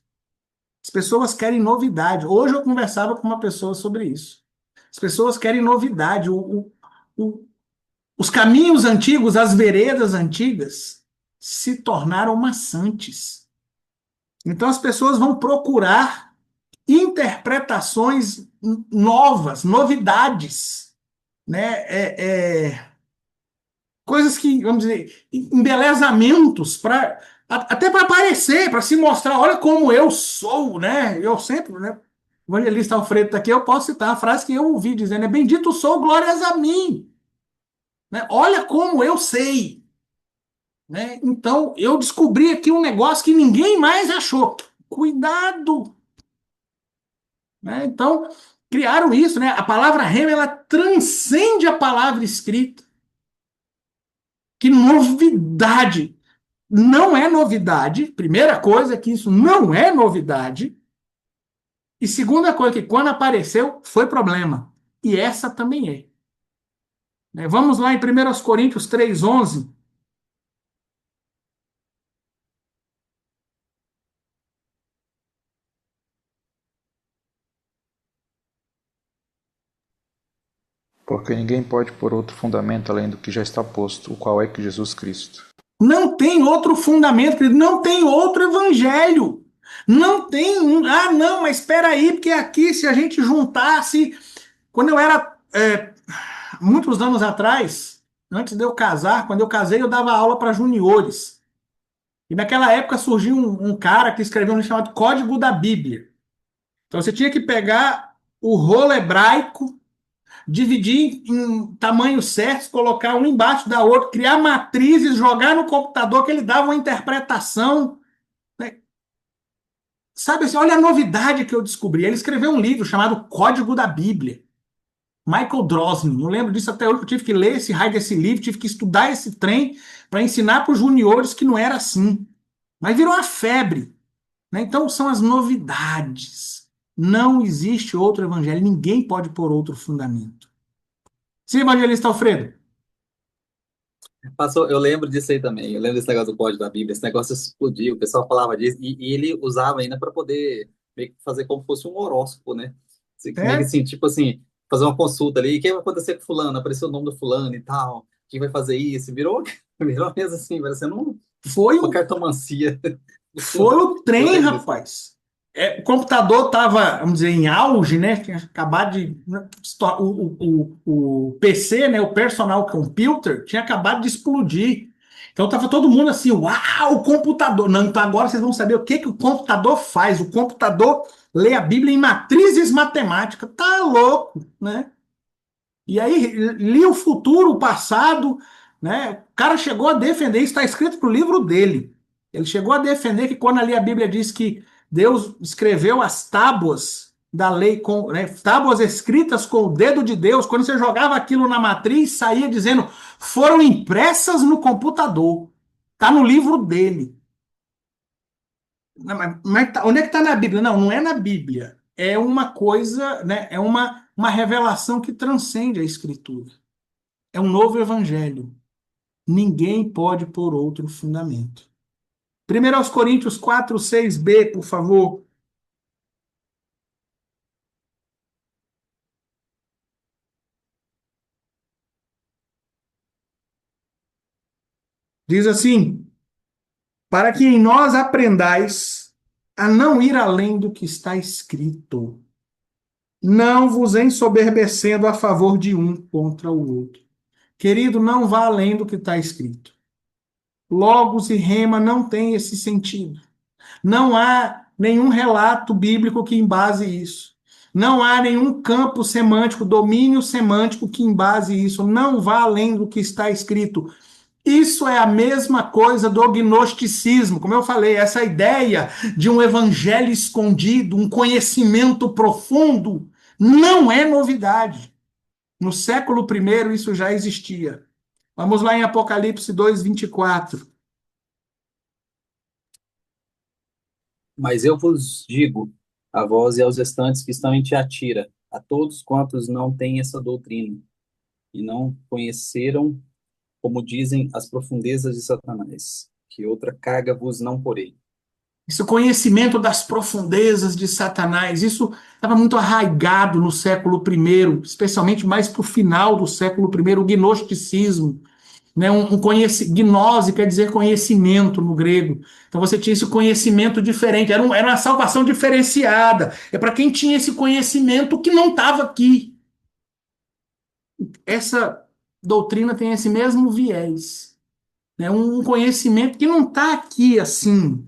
As pessoas querem novidade. Hoje eu conversava com uma pessoa sobre isso. As pessoas querem novidade. O- os caminhos antigos, as veredas antigas, se tornaram maçantes. Então as pessoas vão procurar interpretações novas, novidades, né? Coisas que, vamos dizer, embelezamentos para até para aparecer, para se mostrar, olha como eu sou, né? Eu sempre, né? O evangelista Alfredo está aqui, eu posso citar a frase que eu ouvi dizendo, é bendito sou, glórias a mim, né? Olha como eu sei, né? Então, eu descobri aqui um negócio que ninguém mais achou. Cuidado, né? Então, criaram isso, né? A palavra rema, ela transcende a palavra escrita. Que novidade! Não é novidade. Primeira coisa é que isso não é novidade. E segunda coisa é que quando apareceu, foi problema. E essa também é. Né? Vamos lá em 1 Coríntios 3:11. Porque ninguém pode pôr outro fundamento além do que já está posto, o qual é que Jesus Cristo. Não tem outro fundamento, querido. Não tem outro evangelho. Não tem um. Ah, não, mas espera aí, porque aqui, se a gente juntasse. Quando eu era. Muitos anos atrás, antes de eu casar, quando eu casei, eu dava aula para juniores. E naquela época surgiu um cara que escreveu um livro chamado Código da Bíblia. Então você tinha que pegar o rolo hebraico, dividir em tamanhos certos, colocar um embaixo da outra, criar matrizes, jogar no computador que ele dava uma interpretação. Né? Sabe assim, olha a novidade que eu descobri. Ele escreveu um livro chamado Código da Bíblia. Michael Drosnin, eu lembro disso até hoje, eu tive que ler esse raio desse livro, tive que estudar esse trem para ensinar para os juniores que não era assim. Mas virou uma febre. Né? Então são as novidades. Não existe outro evangelho, ninguém pode pôr outro fundamento. Sim, evangelista Alfredo. Eu lembro disso aí também. Eu lembro desse negócio do código da Bíblia. Esse negócio explodiu, o pessoal falava disso. E ele usava ainda para poder meio que fazer como se fosse um horóscopo, né? Meio que É, assim, tipo assim, fazer uma consulta ali. O que vai acontecer com fulano? Apareceu o nome do fulano e tal. Quem vai fazer isso? Virou mesmo assim, parecendo foi uma o, cartomancia. foi o Eu trem, lembro disso. rapaz. O computador estava, vamos dizer, em auge, né? Tinha acabado de. O PC, né? O personal computer, tinha acabado de explodir. Então estava todo mundo assim, uau, o computador. Não, então agora vocês vão saber o que, que o computador faz. O computador lê a Bíblia em matrizes matemáticas. Tá louco, né? E aí li o futuro, o passado, né? O cara chegou a defender, isso está escrito no livro dele. Ele chegou a defender que quando ali a Bíblia diz que Deus escreveu as tábuas da lei com, né, tábuas escritas com o dedo de Deus, quando você jogava aquilo na matriz, saía dizendo, foram impressas no computador. Está no livro dele. Não, onde é que está na Bíblia? Não, não é na Bíblia. É uma coisa, né? É uma revelação que transcende a Escritura. É um novo evangelho. Ninguém pode pôr outro fundamento. 1 Coríntios 4:6b, por favor. Diz assim: para que em nós aprendais a não ir além do que está escrito, não vos ensoberbecendo a favor de um contra o outro. Querido, não vá além do que está escrito. Logos e rema não têm esse sentido. Não há nenhum relato bíblico que embase isso. Não há nenhum campo semântico, domínio semântico que embase isso. Não vá além do que está escrito. Isso é a mesma coisa do gnosticismo. Como eu falei, essa ideia de um evangelho escondido, um conhecimento profundo, não é novidade. No século I isso já existia. Vamos lá em Apocalipse 2:24. Mas eu vos digo, a vós e aos restantes que estão em Tiatira, a todos quantos não têm essa doutrina, e não conheceram, como dizem, as profundezas de Satanás, que outra carga vos não porei. Esse conhecimento das profundezas de Satanás, isso estava muito arraigado no século I, especialmente mais para o final do século I, o gnosticismo, né? Gnose quer dizer conhecimento no grego. Então você tinha esse conhecimento diferente, era uma salvação diferenciada. É para quem tinha esse conhecimento que não estava aqui. Essa doutrina tem esse mesmo viés, né? Um conhecimento que não está aqui assim.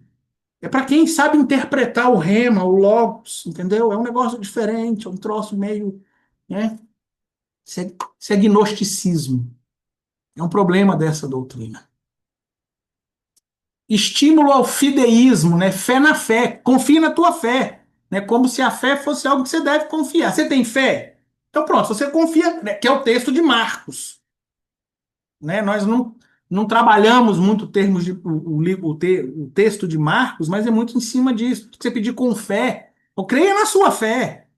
É para quem sabe interpretar o rema, o logos, entendeu? É um negócio diferente, é um troço meio, né? Isso é gnosticismo. É um problema dessa doutrina. Estímulo ao fideísmo, né? Fé na fé. Confie na tua fé, né? Como se a fé fosse algo que você deve confiar. Você tem fé? Então pronto, você confia, né? Que é o texto de Marcos, né? Nós não trabalhamos muito termos de o texto de Marcos, mas é muito em cima disso. Você pedir com fé, ou creia na sua fé,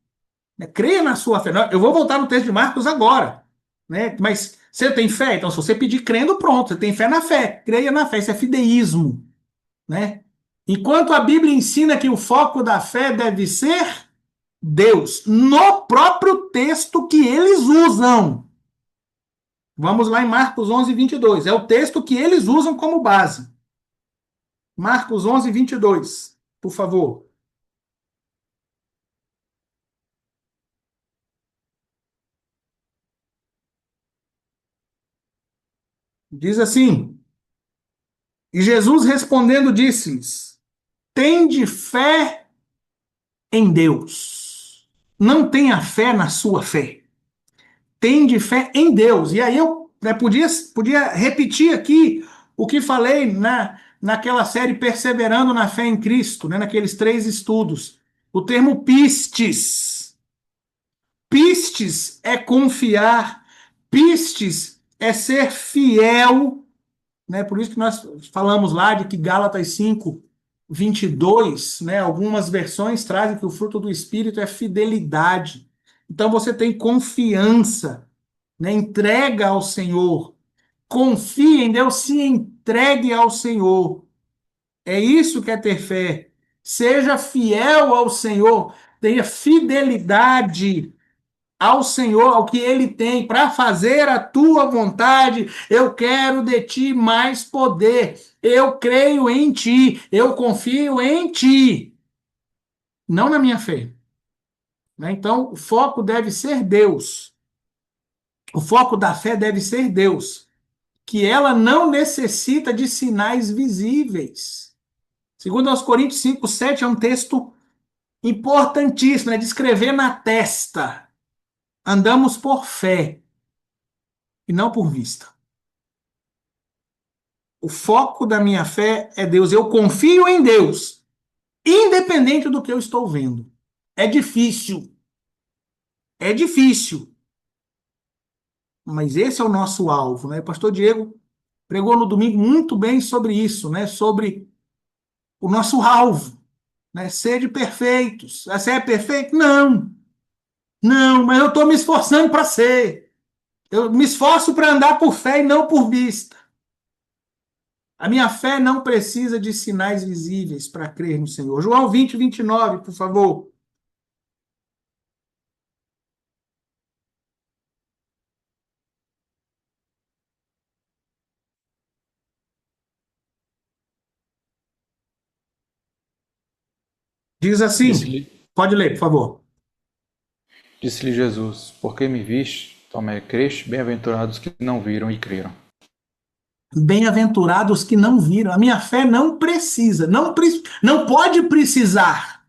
né? Creia na sua fé. Eu vou voltar no texto de Marcos agora, né? Mas você tem fé? Então, se você pedir crendo, pronto, você tem fé na fé. Creia na fé, isso é fideísmo, né? Enquanto a Bíblia ensina que o foco da fé deve ser Deus, no próprio texto que eles usam. Vamos lá em Marcos 11:22. É o texto que eles usam como base. Marcos 11:22, por favor. Diz assim: E Jesus respondendo disse-lhes: Tende fé em Deus. Não tenha fé na sua fé. Tende fé em Deus. E aí eu, né, podia repetir aqui o que falei naquela série Perseverando na Fé em Cristo, né, naqueles 3 estudos. O termo pistes. Pistes é confiar, pistes é ser fiel, né? Por isso que nós falamos lá de que Gálatas 5:22, né? Algumas versões trazem que o fruto do Espírito é fidelidade. Então você tem confiança, né? Entrega ao Senhor. Confie em Deus, se entregue ao Senhor. É isso que é ter fé. Seja fiel ao Senhor, tenha fidelidade ao Senhor, ao que Ele tem para fazer a tua vontade. Eu quero de ti mais poder. Eu creio em ti. Eu confio em ti. Não na minha fé, né? Então, o foco deve ser Deus. O foco da fé deve ser Deus. Que ela não necessita de sinais visíveis. Segundo aos Coríntios 5:7 é um texto importantíssimo, é de escrever na testa. Andamos por fé e não por vista. O foco da minha fé é Deus. Eu confio em Deus, independente do que eu estou vendo. É difícil, é difícil, mas esse é o nosso alvo, né? O pastor Diego pregou no domingo muito bem sobre isso, né? Sobre o nosso alvo, né? Sede perfeitos. Você é perfeito? Não, não, mas eu estou me esforçando para ser. Eu me esforço para andar por fé e não por vista. A minha fé não precisa de sinais visíveis para crer no Senhor. João 20:29, por favor. Diz assim, Disse-lhe pode ler, por favor. disse-lhe Jesus: Por que me viste, Tomé, creste? Bem-aventurados que não viram e creram. Bem-aventurados que não viram. A minha fé não precisa, não pode precisar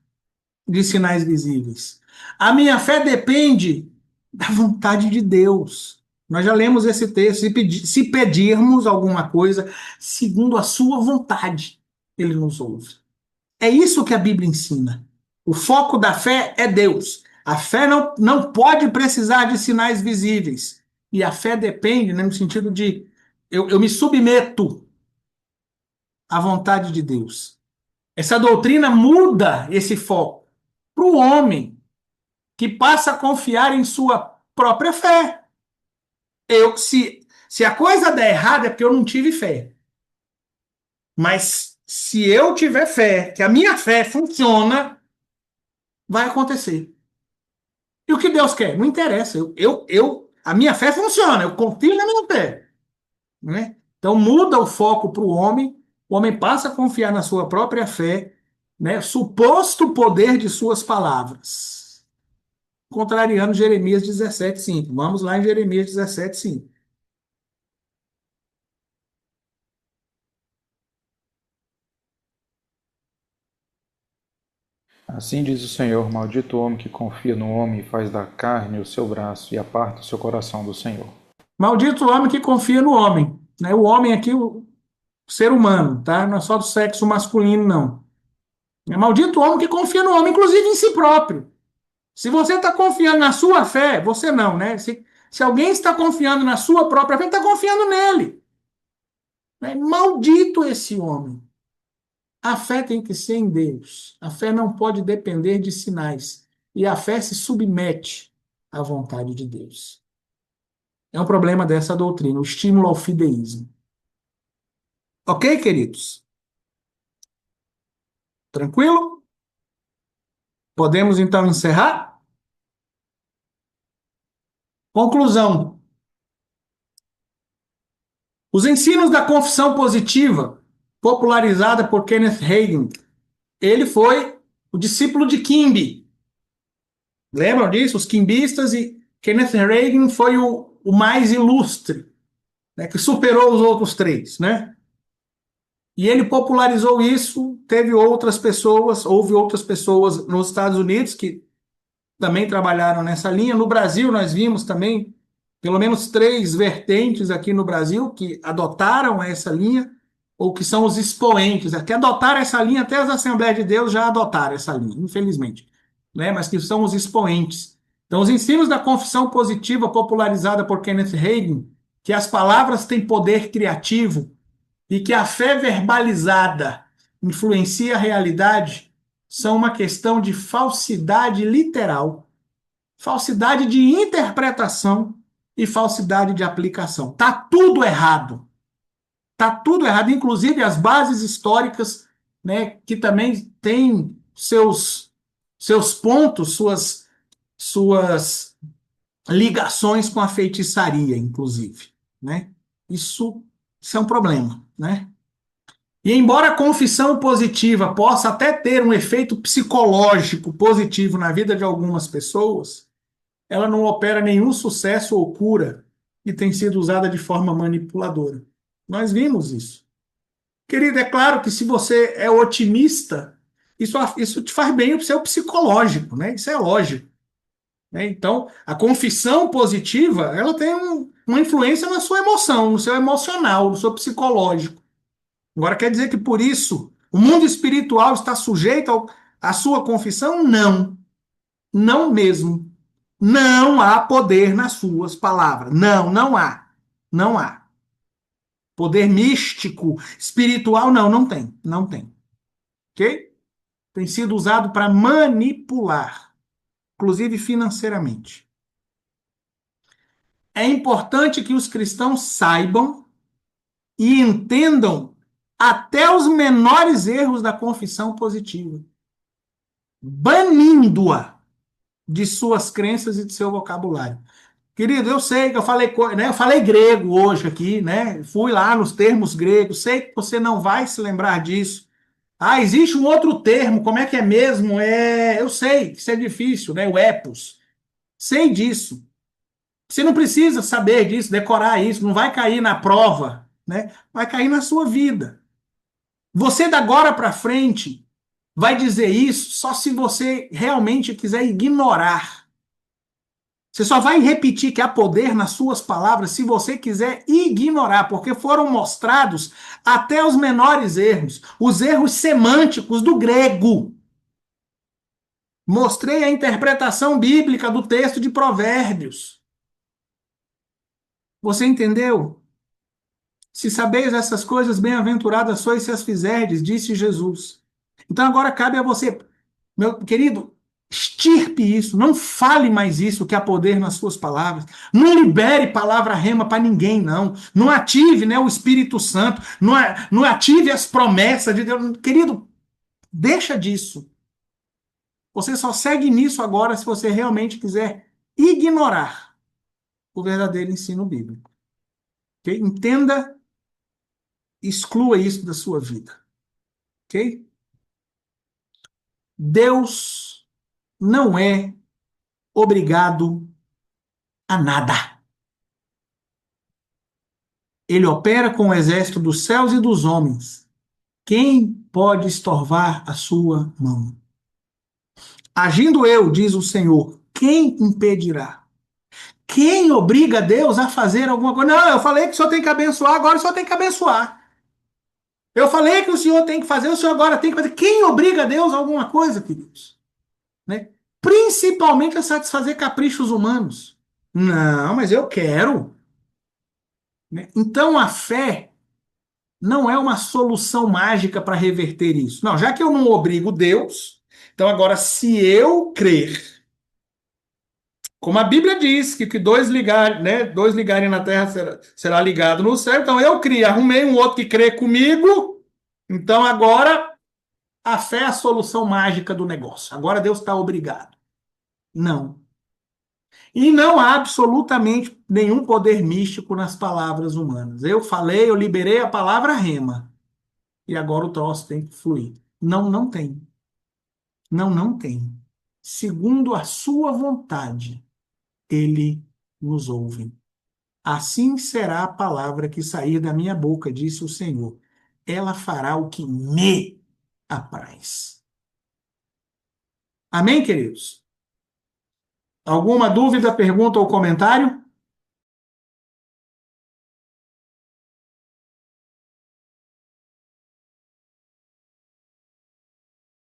de sinais visíveis. A minha fé depende da vontade de Deus. Nós já lemos esse texto. Se pedirmos alguma coisa segundo a sua vontade, ele nos ouve. É isso que a Bíblia ensina. O foco da fé é Deus. A fé não pode precisar de sinais visíveis. E a fé depende, né, no sentido de eu me submeto à vontade de Deus. Essa doutrina muda esse foco para o homem que passa a confiar em sua própria fé. Se a coisa der errado é porque eu não tive fé. Mas se eu tiver fé, que a minha fé funciona, vai acontecer. E o que Deus quer? Não interessa. A minha fé funciona, eu confio na minha fé. Né? Então muda o foco para o homem passa a confiar na sua própria fé, né? Suposto poder de suas palavras. Contrariando Jeremias 17:5. Vamos lá em Jeremias 17:5. Assim diz o Senhor: Maldito o homem que confia no homem e faz da carne o seu braço e aparta o seu coração do Senhor. Maldito o homem que confia no homem. Né? O homem aqui, o ser humano, tá? Não é só do sexo masculino, não. É maldito o homem que confia no homem, inclusive em si próprio. Se você está confiando na sua fé, você não, né? Se alguém está confiando na sua própria fé, está confiando nele. Né? Maldito esse homem. A fé tem que ser em Deus. A fé não pode depender de sinais. E a fé se submete à vontade de Deus. É um problema dessa doutrina, o estímulo ao fideísmo. Ok, queridos? Tranquilo? Podemos então encerrar? Conclusão. Os ensinos da confissão positiva, popularizada por Kenneth Hagin, ele foi o discípulo de Kimby. Lembram disso? Os quimbistas, e Kenneth Hagin foi o mais ilustre, né, que superou os outros três, né? E ele popularizou isso, houve outras pessoas nos Estados Unidos que também trabalharam nessa linha. No Brasil, nós vimos também pelo menos três vertentes aqui no Brasil que adotaram essa linha, ou que são os expoentes, que adotaram essa linha, até as Assembleias de Deus já adotaram essa linha, infelizmente, né? Mas que são os expoentes. Então, os ensinos da confissão positiva, popularizada por Kenneth Hagin, que as palavras têm poder criativo e que a fé verbalizada influencia a realidade, são uma questão de falsidade literal, falsidade de interpretação e falsidade de aplicação. Tá tudo errado. Tá tudo errado, inclusive as bases históricas, né, que também têm seus pontos, suas ligações com a feitiçaria, inclusive, né? Isso é um problema, né? E embora a confissão positiva possa até ter um efeito psicológico positivo na vida de algumas pessoas, ela não opera nenhum sucesso ou cura e tem sido usada de forma manipuladora. Nós vimos isso. Querido, é claro que se você é otimista, isso te faz bem o seu psicológico, né? Isso é lógico. Né? Então, a confissão positiva, ela tem uma influência na sua emoção, no seu emocional, no seu psicológico. Agora, quer dizer que por isso o mundo espiritual está sujeito à sua confissão? Não. Não mesmo. Não há poder nas suas palavras. Não, não há. Não há. Poder místico, espiritual, não tem. Não tem. Ok? Tem sido usado para manipular, inclusive financeiramente. É importante que os cristãos saibam e entendam até os menores erros da confissão positiva, banindo-a de suas crenças e de seu vocabulário. Querido, eu sei que eu falei grego hoje aqui, né? Fui lá nos termos gregos, sei que você não vai se lembrar disso, Ah, existe um outro termo, como é que é mesmo? Eu sei que isso é difícil, né? O epos. Sei disso. Você não precisa saber disso, decorar isso, não vai cair na prova, né? Vai cair na sua vida. Você da agora para frente vai dizer isso só se você realmente quiser ignorar. Você só vai repetir que há poder nas suas palavras se você quiser ignorar, porque foram mostrados até os menores erros, os erros semânticos do grego. Mostrei a interpretação bíblica do texto de Provérbios. Você entendeu? Se sabeis essas coisas, bem-aventuradas sois se as fizerdes, disse Jesus. Então agora cabe a você, meu querido, extirpe isso, não fale mais isso que há poder nas suas palavras. Não libere palavra rema para ninguém, não. Não ative, né, o Espírito Santo, não ative as promessas de Deus. Querido, deixa disso. Você só segue nisso agora se você realmente quiser ignorar o verdadeiro ensino bíblico. Ok? Entenda, exclua isso da sua vida. Ok? Deus não é obrigado a nada. Ele opera com o exército dos céus e dos homens. Quem pode estorvar a sua mão? Agindo eu, diz o Senhor, quem impedirá? Quem obriga Deus a fazer alguma coisa? Não, eu falei que o Senhor tem que abençoar, agora o Senhor tem que abençoar. Eu falei que o Senhor tem que fazer, o Senhor agora tem que fazer. Quem obriga Deus a alguma coisa, queridos? Né? Principalmente a satisfazer caprichos humanos. Não, mas eu quero. Né? Então a fé não é uma solução mágica para reverter isso. Não, já que eu não obrigo Deus, então agora se eu crer, como a Bíblia diz, que dois ligarem na terra será ligado no céu, então eu criei, arrumei um outro que crê comigo, então agora a fé é a solução mágica do negócio. Agora Deus está obrigado. Não. E não há absolutamente nenhum poder místico nas palavras humanas. Eu falei, eu liberei a palavra rema. E agora o troço tem que fluir. Não, não tem. Não, não tem. Segundo a sua vontade, ele nos ouve. Assim será a palavra que sair da minha boca, disse o Senhor. Ela fará o que me apraz. Amém, queridos? Alguma dúvida, pergunta ou comentário?